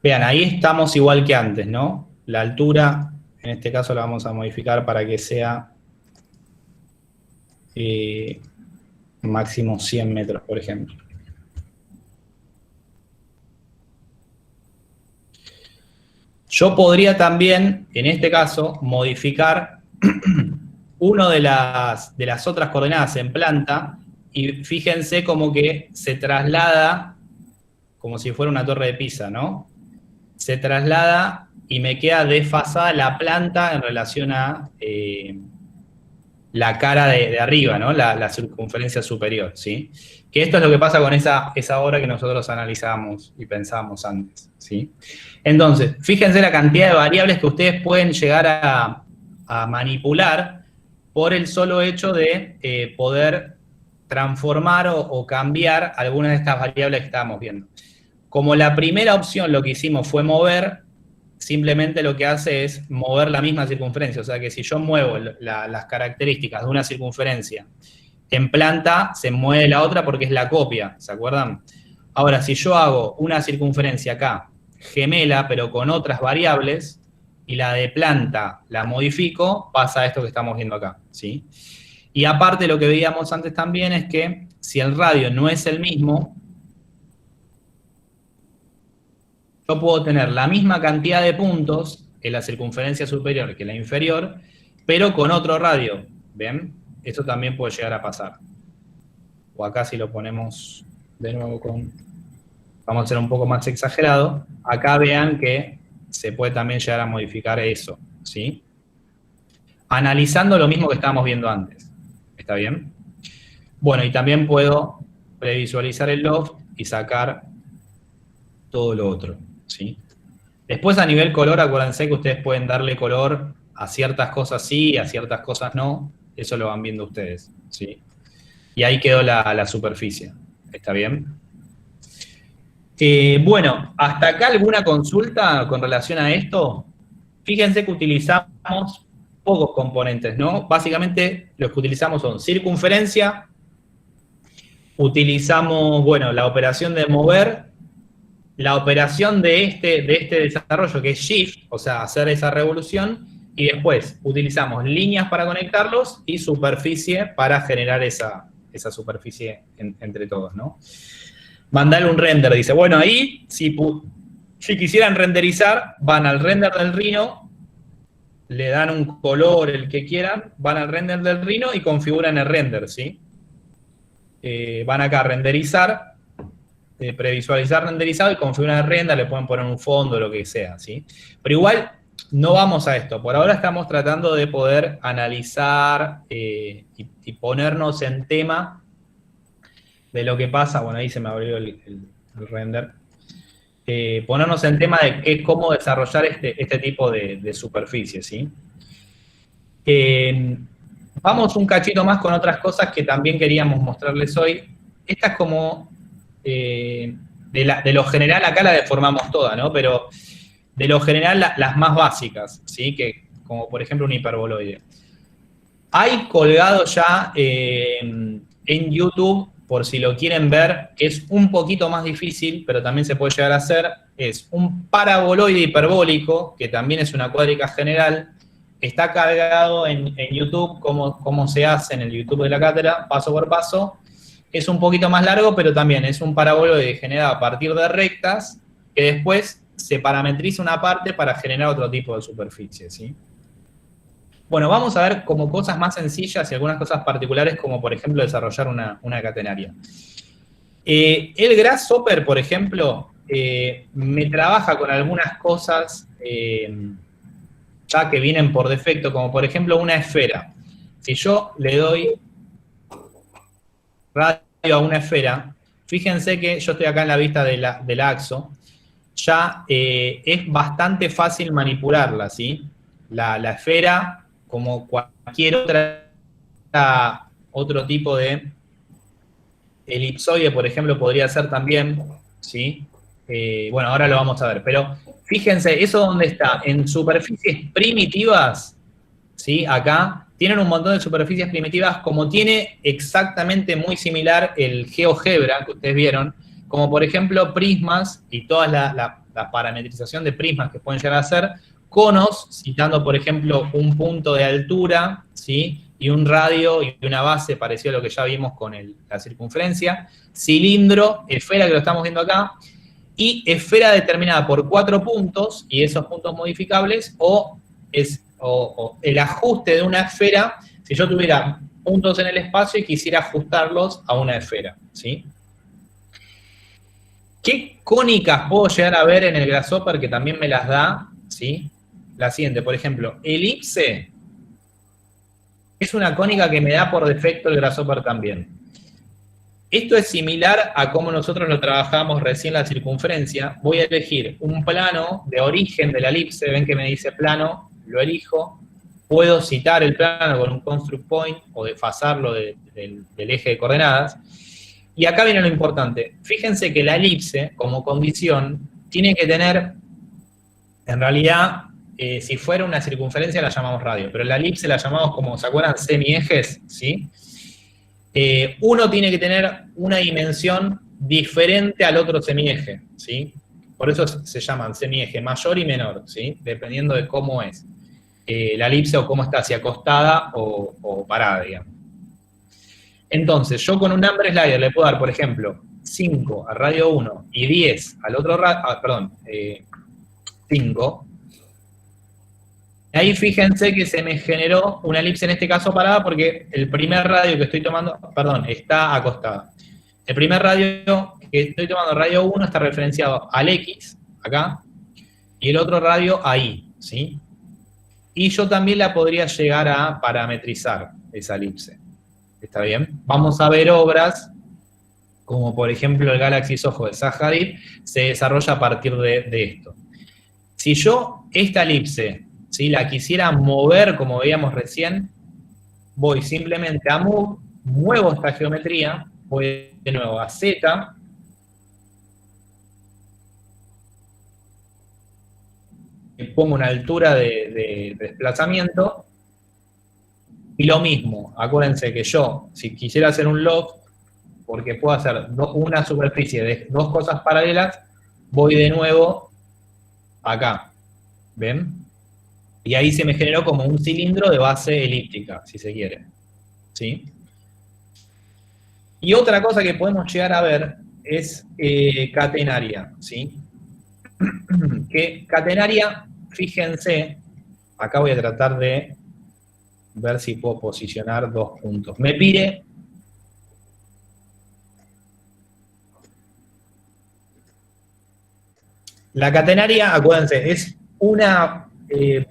Vean, ahí estamos igual que antes, ¿no? La altura, en este caso la vamos a modificar para que sea máximo 100 metros, por ejemplo. Yo podría también, en este caso, modificar una de las otras coordenadas en planta, y fíjense como que se traslada, como si fuera una torre de Pisa, ¿no? Se traslada y me queda desfasada la planta en relación a la cara de arriba, ¿no? La circunferencia superior, ¿sí? Que esto es lo que pasa con esa obra que nosotros analizamos y pensábamos antes, ¿sí? Entonces, fíjense la cantidad de variables que ustedes pueden llegar a manipular por el solo hecho de poder transformar o cambiar algunas de estas variables que estábamos viendo. Como la primera opción lo que hicimos fue mover, simplemente lo que hace es mover la misma circunferencia. O sea que si yo muevo las características de una circunferencia en planta, se mueve la otra porque es la copia, ¿se acuerdan? Ahora, si yo hago una circunferencia acá, gemela, pero con otras variables, y la de planta la modifico, pasa esto que estamos viendo acá, ¿sí? Y aparte lo que veíamos antes también es que si el radio no es el mismo, yo puedo tener la misma cantidad de puntos en la circunferencia superior que en la inferior, pero con otro radio, ¿ven? Esto también puede llegar a pasar. O acá si lo ponemos de nuevo vamos a ser un poco más exagerado, acá vean que se puede también llegar a modificar eso, ¿sí? Analizando lo mismo que estábamos viendo antes. ¿Está bien? Bueno, y también puedo previsualizar el loft y sacar todo lo otro, ¿sí? Después a nivel color, acuérdense que ustedes pueden darle color a ciertas cosas sí, a ciertas cosas no. Eso lo van viendo ustedes, ¿sí? Y ahí quedó la superficie. ¿Está bien? Bueno, hasta acá alguna consulta con relación a esto. Fíjense que utilizamos pocos componentes, ¿no? Básicamente los que utilizamos son circunferencia, utilizamos, bueno, la operación de mover, la operación de este desarrollo que es shift, o sea, hacer esa revolución, y después utilizamos líneas para conectarlos y superficie para generar esa superficie entre todos, ¿no? Mandarle un render, dice, bueno, ahí, si quisieran renderizar, van al render del Rhino, le dan un color, el que quieran, van al render del Rhino y configuran el render, ¿sí? Van acá a renderizar, previsualizar renderizado y configuran el render, le pueden poner un fondo, lo que sea, ¿sí? Pero igual no vamos a esto. Por ahora estamos tratando de poder analizar y ponernos en tema de lo que pasa. Bueno, ahí se me abrió el render. Ponernos en tema de cómo desarrollar este tipo de superficie, ¿sí? Vamos un cachito más con otras cosas que también queríamos mostrarles hoy. Esta es como, de lo general, acá la deformamos toda, ¿no? Pero de lo general las más básicas, ¿sí? Que, como por ejemplo un hiperboloide. Hay colgado ya en YouTube, por si lo quieren ver, que es un poquito más difícil, pero también se puede llegar a hacer, es un paraboloide hiperbólico, que también es una cuádrica general. Está cargado en YouTube, cómo se hace en el YouTube de la cátedra, paso por paso. Es un poquito más largo, pero también es un paraboloide generado a partir de rectas, que después se parametriza una parte para generar otro tipo de superficie, ¿sí? Bueno, vamos a ver como cosas más sencillas y algunas cosas particulares, como por ejemplo desarrollar una catenaria. El Grasshopper, por ejemplo, me trabaja con algunas cosas ya que vienen por defecto, como por ejemplo una esfera. Si yo le doy radio a una esfera, fíjense que yo estoy acá en la vista del axo, ya es bastante fácil manipularla, ¿sí? La esfera, como cualquier otro tipo de elipsoide, por ejemplo, podría ser también, ¿sí? Bueno, ahora lo vamos a ver, pero fíjense, ¿eso dónde está? En superficies primitivas, ¿sí? Acá tienen un montón de superficies primitivas, como tiene exactamente muy similar el GeoGebra que ustedes vieron, como por ejemplo prismas y toda la parametrización de prismas que pueden llegar a ser, conos, citando por ejemplo un punto de altura, ¿sí? Y un radio y una base parecido a lo que ya vimos con la circunferencia, cilindro, esfera que lo estamos viendo acá, y esfera determinada por 4 puntos, y esos puntos modificables, o el ajuste de una esfera, si yo tuviera puntos en el espacio y quisiera ajustarlos a una esfera, ¿sí? ¿Qué cónicas puedo llegar a ver en el Grasshopper que también me las da? ¿Sí? La siguiente, por ejemplo, elipse es una cónica que me da por defecto el Grasshopper también. Esto es similar a cómo nosotros lo trabajamos recién la circunferencia. Voy a elegir un plano de origen de la elipse, ven que me dice plano, lo elijo. Puedo citar el plano con un construct point o desfasarlo del eje de coordenadas. Y acá viene lo importante. Fíjense que la elipse, como condición, tiene que tener, en realidad, si fuera una circunferencia la llamamos radio, pero la elipse la llamamos como, ¿se acuerdan? Semiejes, ¿sí? Uno tiene que tener una dimensión diferente al otro semieje, ¿sí? Por eso se llaman semieje mayor y menor, ¿sí? Dependiendo de cómo es la elipse o cómo está, si acostada o parada, digamos. Entonces, yo con un number slider le puedo dar, por ejemplo, 5 al radio 1 y 10 al otro radio, 5. Ahí fíjense que se me generó una elipse en este caso parada porque el primer radio que estoy tomando, está acostada. El primer radio que estoy tomando, radio 1, está referenciado al X, acá, y el otro radio ahí, ¿sí? Y yo también la podría llegar a parametrizar, esa elipse. ¿Está bien? Vamos a ver obras, como por ejemplo el Galaxy Soho de Zaha Hadid, se desarrolla a partir de esto. Si yo esta elipse, ¿sí?, la quisiera mover como veíamos recién, voy simplemente a Move, muevo esta geometría, voy de nuevo a Z, y pongo una altura de desplazamiento, y lo mismo, acuérdense que yo, si quisiera hacer un loft, porque puedo hacer una superficie de 2 cosas paralelas, voy de nuevo acá, ¿ven? Y ahí se me generó como un cilindro de base elíptica, si se quiere, ¿sí? Y otra cosa que podemos llegar a ver es catenaria, ¿sí? Que catenaria, fíjense, acá voy a tratar de ver si puedo posicionar 2 puntos. Me pide la catenaria, acuérdense, es una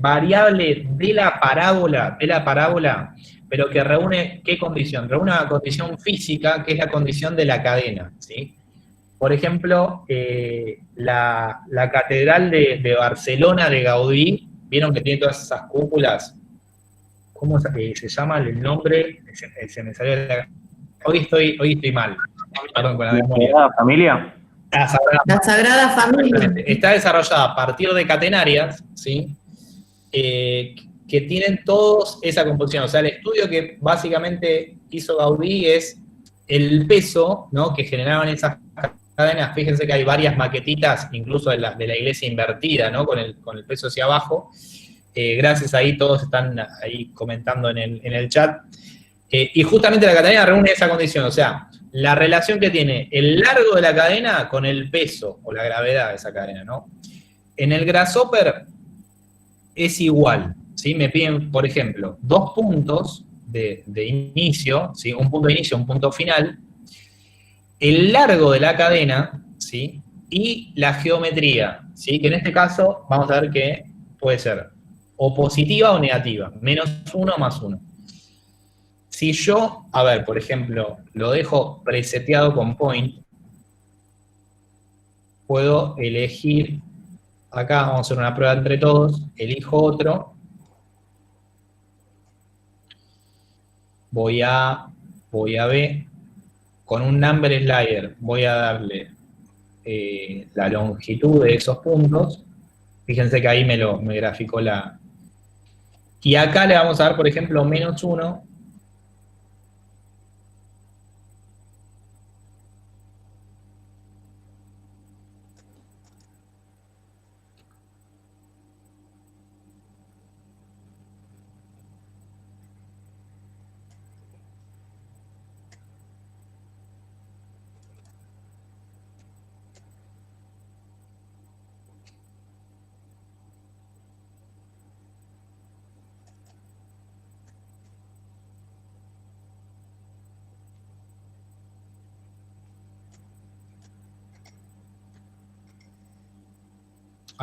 variable de la parábola, pero que reúne, ¿qué condición? Reúne una condición física, que es la condición de la cadena, ¿sí? Por ejemplo, la Catedral de Barcelona de Gaudí, ¿vieron que tiene todas esas cúpulas? ¿Cómo se llama el nombre? Se me salió hoy estoy mal. Perdón con la memoria. ¿La familia? La Sagrada Familia. Está desarrollada a partir de catenarias, ¿sí? Que tienen todos esa composición. O sea, el estudio que básicamente hizo Gaudí es el peso, ¿no?, que generaban esas cadenas. Fíjense que hay varias maquetitas, incluso de la iglesia invertida, ¿no?, con el peso hacia abajo. Gracias, ahí todos están ahí comentando en el chat. Y justamente la cadena reúne esa condición, o sea, la relación que tiene el largo de la cadena con el peso o la gravedad de esa cadena, ¿no? En el Grasshopper es igual, ¿sí? Me piden, por ejemplo, 2 puntos de inicio, ¿sí? Un punto de inicio, un punto final, el largo de la cadena, ¿sí?, y la geometría, ¿sí?, que en este caso vamos a ver que puede ser o positiva o negativa, -1 más 1. Si yo, a ver, por ejemplo, lo dejo preseteado con point, puedo elegir, acá vamos a hacer una prueba entre todos, elijo otro, voy a B, con un number slider voy a darle la longitud de esos puntos, fíjense que ahí me graficó la... Y acá le vamos a dar, por ejemplo, -1,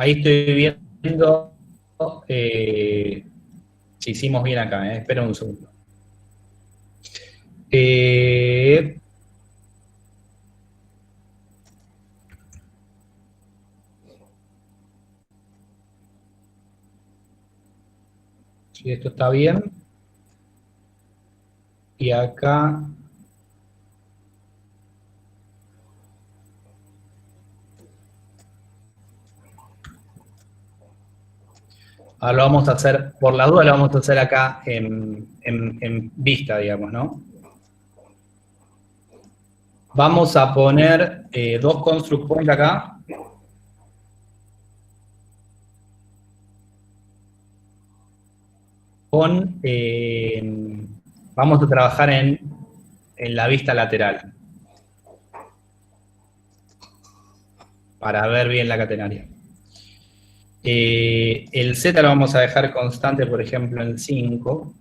Ahí estoy viendo si hicimos bien acá, espera un segundo. Si esto está bien. Y acá... Ahora lo vamos a hacer, por la duda lo vamos a hacer acá en vista, digamos, ¿no? Vamos a poner dos construct points acá. Vamos a trabajar en la vista lateral. Para ver bien la catenaria. El Z lo vamos a dejar constante, por ejemplo, en 5.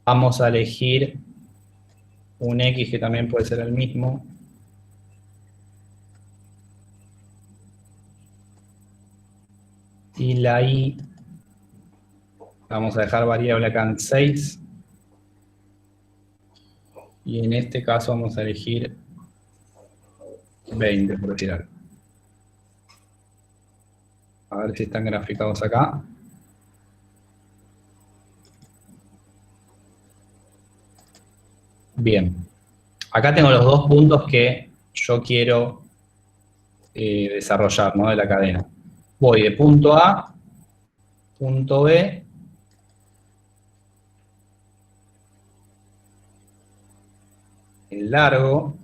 Vamos a elegir un X que también puede ser el mismo. Y la Y vamos a dejar variable acá en 6. Y en este caso vamos a elegir 20, por decir algo. A ver si están graficados acá. Bien. Acá tengo los dos puntos que yo quiero desarrollar, ¿no? De la cadena. Voy de punto A, punto B, en largo,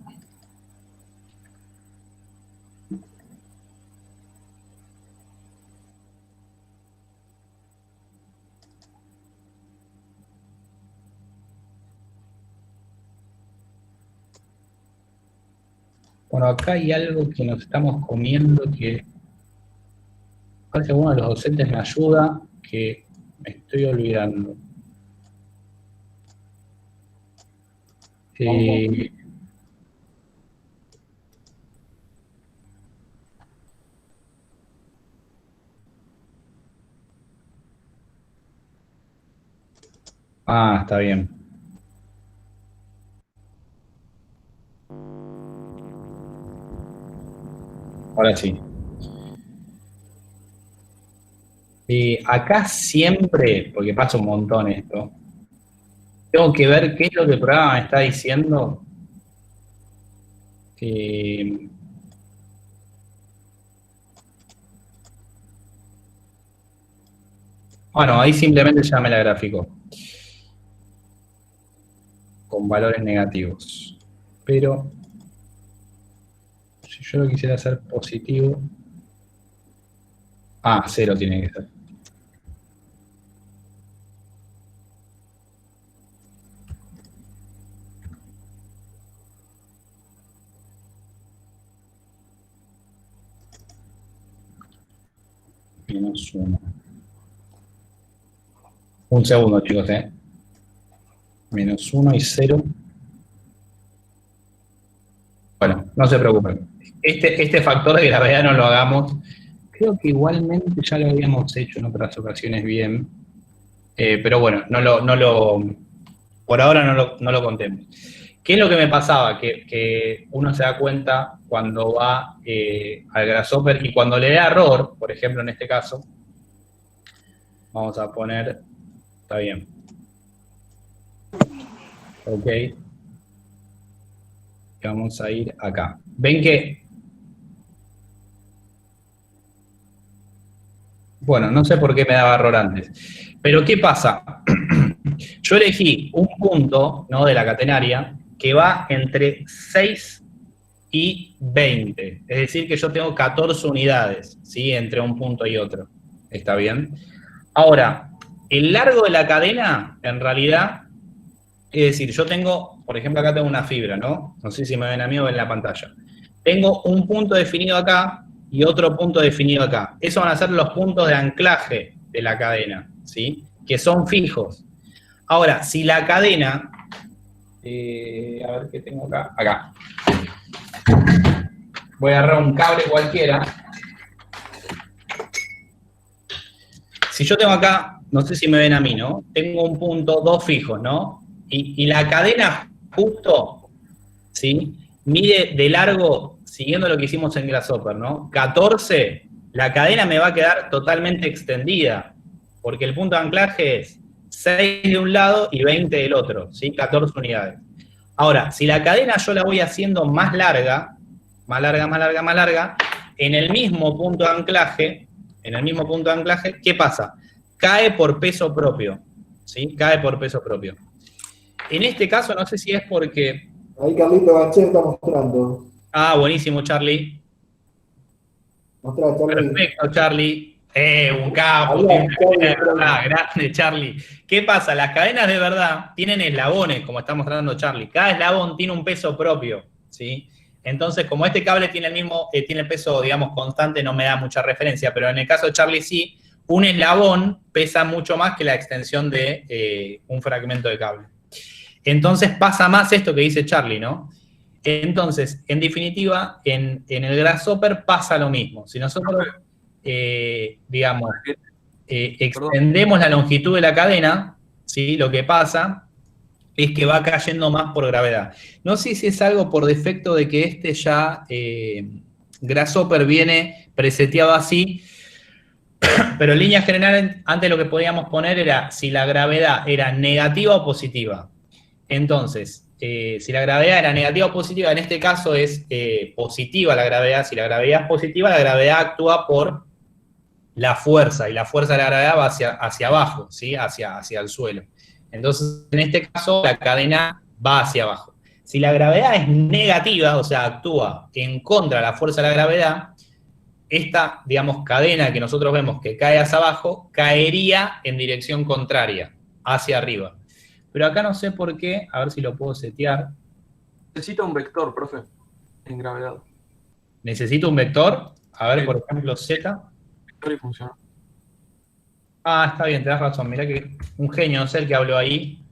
bueno, acá hay algo que nos estamos comiendo que parece que uno de los docentes me ayuda, que me estoy olvidando. Está bien. Ahora sí. Acá siempre, porque pasa un montón esto, tengo que ver qué es lo que el programa me está diciendo. Bueno, ahí simplemente ya me la graficó. Con valores negativos. Pero, si yo lo quisiera hacer positivo... 0 tiene que ser. -1. Un segundo, chicos, -1 y 0. Bueno, no se preocupen. Este factor de gravedad no lo hagamos. Creo que igualmente ya lo habíamos hecho en otras ocasiones bien. Pero bueno, por ahora no lo contemos. ¿Qué es lo que me pasaba? Que uno se da cuenta cuando va al Grasshopper y cuando le da error, por ejemplo en este caso, vamos a poner, está bien. Ok. Y vamos a ir acá. ¿Ven que? Bueno, no sé por qué me daba error antes. Pero ¿qué pasa? Yo elegí un punto, ¿no?, de la catenaria que va entre 6 y 20. Es decir, que yo tengo 14 unidades, ¿sí?, entre un punto y otro. ¿Está bien? Ahora, el largo de la cadena, en realidad, es decir, yo tengo, por ejemplo, acá tengo una fibra, ¿no? No sé si me ven a mí o en la pantalla. Tengo un punto definido acá y otro punto definido acá. Esos van a ser los puntos de anclaje de la cadena, ¿sí?, que son fijos. Ahora, si la cadena, a ver qué tengo acá, Voy a agarrar un cable cualquiera. Si yo tengo acá, no sé si me ven a mí, ¿no? Tengo un punto, dos fijos, ¿no? Y la cadena justo, ¿sí? Mide de largo, siguiendo lo que hicimos en Grasshopper, ¿no? 14, la cadena me va a quedar totalmente extendida, porque el punto de anclaje es 6 de un lado y 20 del otro, ¿sí? 14 unidades. Ahora, si la cadena yo la voy haciendo más larga, en el mismo punto de anclaje, ¿qué pasa? Cae por peso propio, ¿sí? Cae por peso propio. En este caso, no sé si es porque... Ahí Carlito Ganché está mostrando. Ah, buenísimo, Charlie. Mostrá, Charlie. Perfecto, Charlie. Un capo. Grande, Charlie. ¿Qué pasa? Las cadenas de verdad tienen eslabones, como está mostrando Charlie. Cada eslabón tiene un peso propio, ¿sí? Entonces, como este cable tiene el peso, digamos, constante, no me da mucha referencia, pero en el caso de Charlie sí, un eslabón pesa mucho más que la extensión de un fragmento de cable. Entonces pasa más esto que dice Charlie, ¿no? Entonces, en definitiva, en el Grasshopper pasa lo mismo. Si nosotros, digamos, extendemos la longitud de la cadena, ¿sí? Lo que pasa es que va cayendo más por gravedad. No sé si es algo por defecto de que Grasshopper viene preseteado así, pero en líneas generales, antes lo que podíamos poner era si la gravedad era negativa o positiva. Entonces, si la gravedad era negativa o positiva, en este caso es positiva la gravedad. Si la gravedad es positiva, la gravedad actúa por la fuerza, y la fuerza de la gravedad va hacia abajo, ¿sí? Hacia el suelo. Entonces, en este caso, la cadena va hacia abajo. Si la gravedad es negativa, o sea, actúa en contra de la fuerza de la gravedad, esta, digamos, cadena que nosotros vemos que cae hacia abajo, caería en dirección contraria, hacia arriba. Pero acá no sé por qué, a ver si lo puedo setear. Necesita un vector, profe, en gravedad. ¿Necesito un vector? A ver, por ejemplo, Z. Vector y funciona. Ah, está bien, te das razón. Mirá que un genio, no sé el que habló ahí.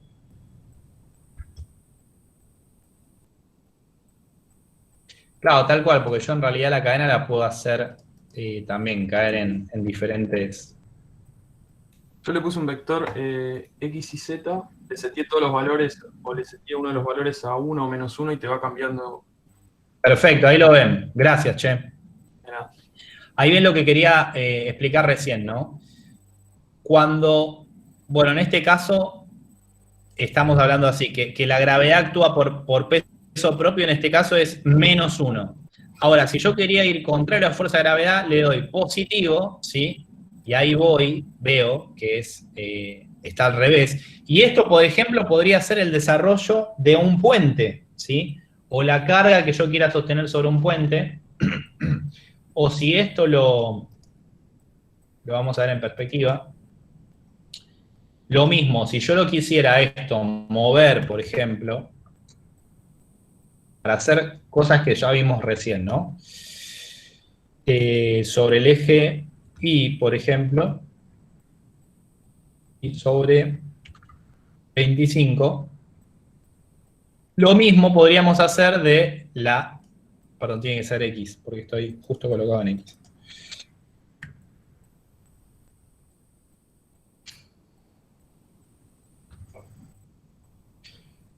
Claro, tal cual, porque yo en realidad la cadena la puedo hacer también caer en diferentes... Yo le puse un vector X y Z, le seteé todos los valores, o le seteé uno de los valores a 1 o menos 1 y te va cambiando. Perfecto, ahí lo ven. Gracias, che. Ahí ven lo que quería explicar recién, ¿no? Cuando, bueno, en este caso estamos hablando así, que la gravedad actúa por peso propio, en este caso es menos 1. Ahora, si yo quería ir contrario a la fuerza de gravedad, le doy positivo, ¿sí? Y ahí veo que está al revés. Y esto, por ejemplo, podría ser el desarrollo de un puente, ¿sí? O la carga que yo quiera sostener sobre un puente. O si esto lo vamos a ver en perspectiva. Lo mismo, si yo lo quisiera esto mover, por ejemplo, para hacer cosas que ya vimos recién, ¿no? Sobre el eje Y, por ejemplo, y sobre 25, lo mismo podríamos hacer de la, perdón, tiene que ser X, porque estoy justo colocado en X.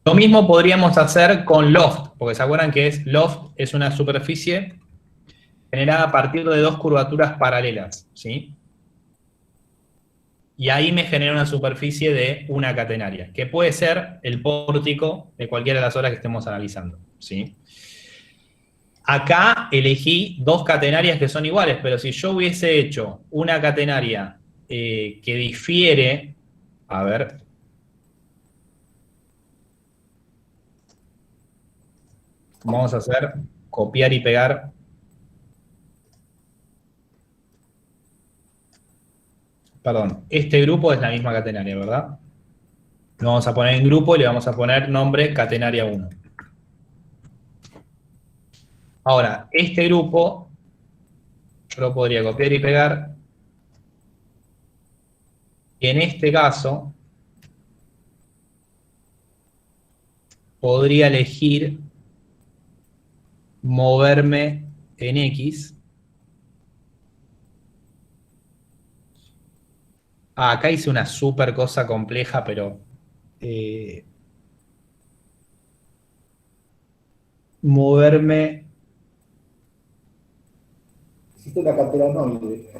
Lo mismo podríamos hacer con loft, porque se acuerdan que loft es una superficie generada a partir de dos curvaturas paralelas, ¿sí? Y ahí me genera una superficie de una catenaria, que puede ser el pórtico de cualquiera de las obras que estemos analizando, ¿sí? Acá elegí dos catenarias que son iguales, pero si yo hubiese hecho una catenaria que difiere, a ver... Vamos a hacer copiar y pegar. Perdón, este grupo es la misma catenaria, ¿verdad? Lo vamos a poner en grupo y le vamos a poner nombre catenaria 1. Ahora, este grupo, yo lo podría copiar y pegar. Y en este caso, podría elegir moverme en X. Acá hice una súper cosa compleja, pero moverme. Hiciste una cateranoide.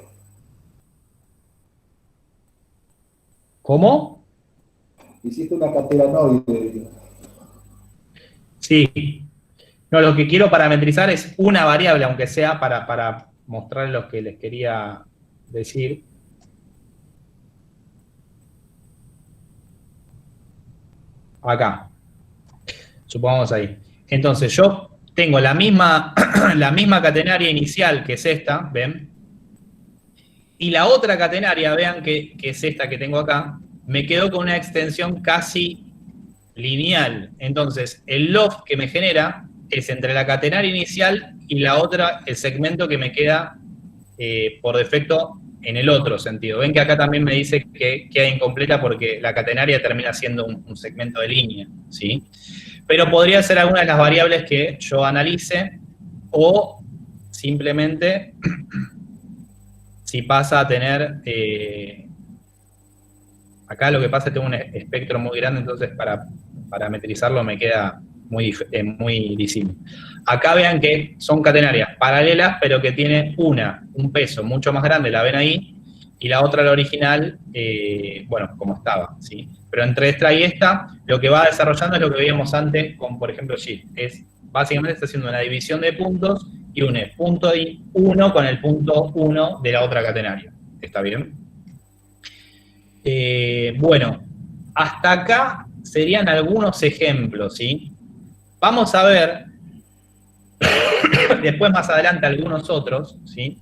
¿Cómo? Hiciste una cateranoide. Sí. No, lo que quiero parametrizar es una variable, aunque sea para mostrar lo que les quería decir. Acá. Supongamos ahí. Entonces yo tengo la misma catenaria inicial, que es esta, ¿ven? Y la otra catenaria, vean que es esta que tengo acá, me quedo con una extensión casi lineal. Entonces, el loft que me genera es entre la catenaria inicial y la otra, el segmento que me queda por defecto en el otro sentido. Ven que acá también me dice que queda incompleta porque la catenaria termina siendo un segmento de línea, ¿sí? Pero podría ser alguna de las variables que yo analice, o simplemente si pasa a tener... acá lo que pasa es que tengo un espectro muy grande, entonces para parametrizarlo me queda muy disímil. Acá vean que son catenarias paralelas, pero que tiene un peso mucho más grande, la ven ahí, y la otra, la original, bueno, como estaba, ¿sí? Pero entre esta y esta, lo que va desarrollando es lo que veíamos antes con, por ejemplo, Shift. Básicamente está haciendo una división de puntos y une punto 1 con el punto 1 de la otra catenaria. ¿Está bien? Bueno, hasta acá serían algunos ejemplos, ¿sí? Vamos a ver, después más adelante algunos otros, ¿sí?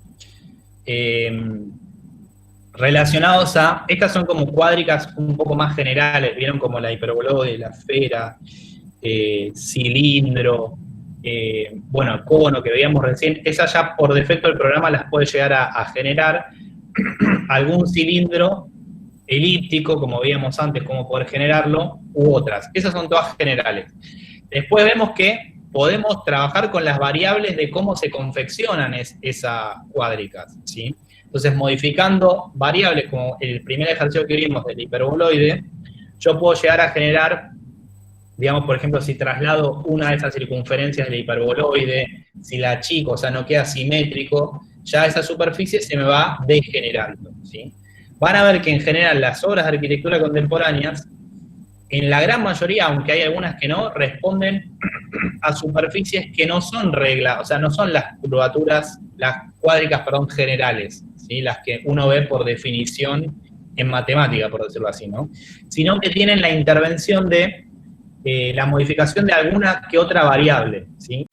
Relacionados a, estas son como cuádricas un poco más generales, vieron como la hiperboloide, la esfera, cilindro, bueno, cono que veíamos recién, esas ya por defecto el programa las puede llegar a generar. Algún cilindro elíptico, como veíamos antes, cómo poder generarlo, u otras. Esas son todas generales. Después vemos que podemos trabajar con las variables de cómo se confeccionan esas cuádricas, ¿sí? Entonces, modificando variables, como el primer ejercicio que vimos del hiperboloide, yo puedo llegar a generar, digamos, por ejemplo, si traslado una de esas circunferencias del hiperboloide, si la achico, o sea, no queda simétrico, ya esa superficie se me va degenerando, ¿sí? Van a ver que en general las obras de arquitectura contemporáneas, en la gran mayoría, aunque hay algunas que no, responden a superficies que no son reglas, o sea, no son las curvaturas, las cuádricas, perdón, generales, ¿sí? Las que uno ve por definición en matemática, por decirlo así, ¿no? Sino que tienen la intervención de la modificación de alguna que otra variable, ¿sí?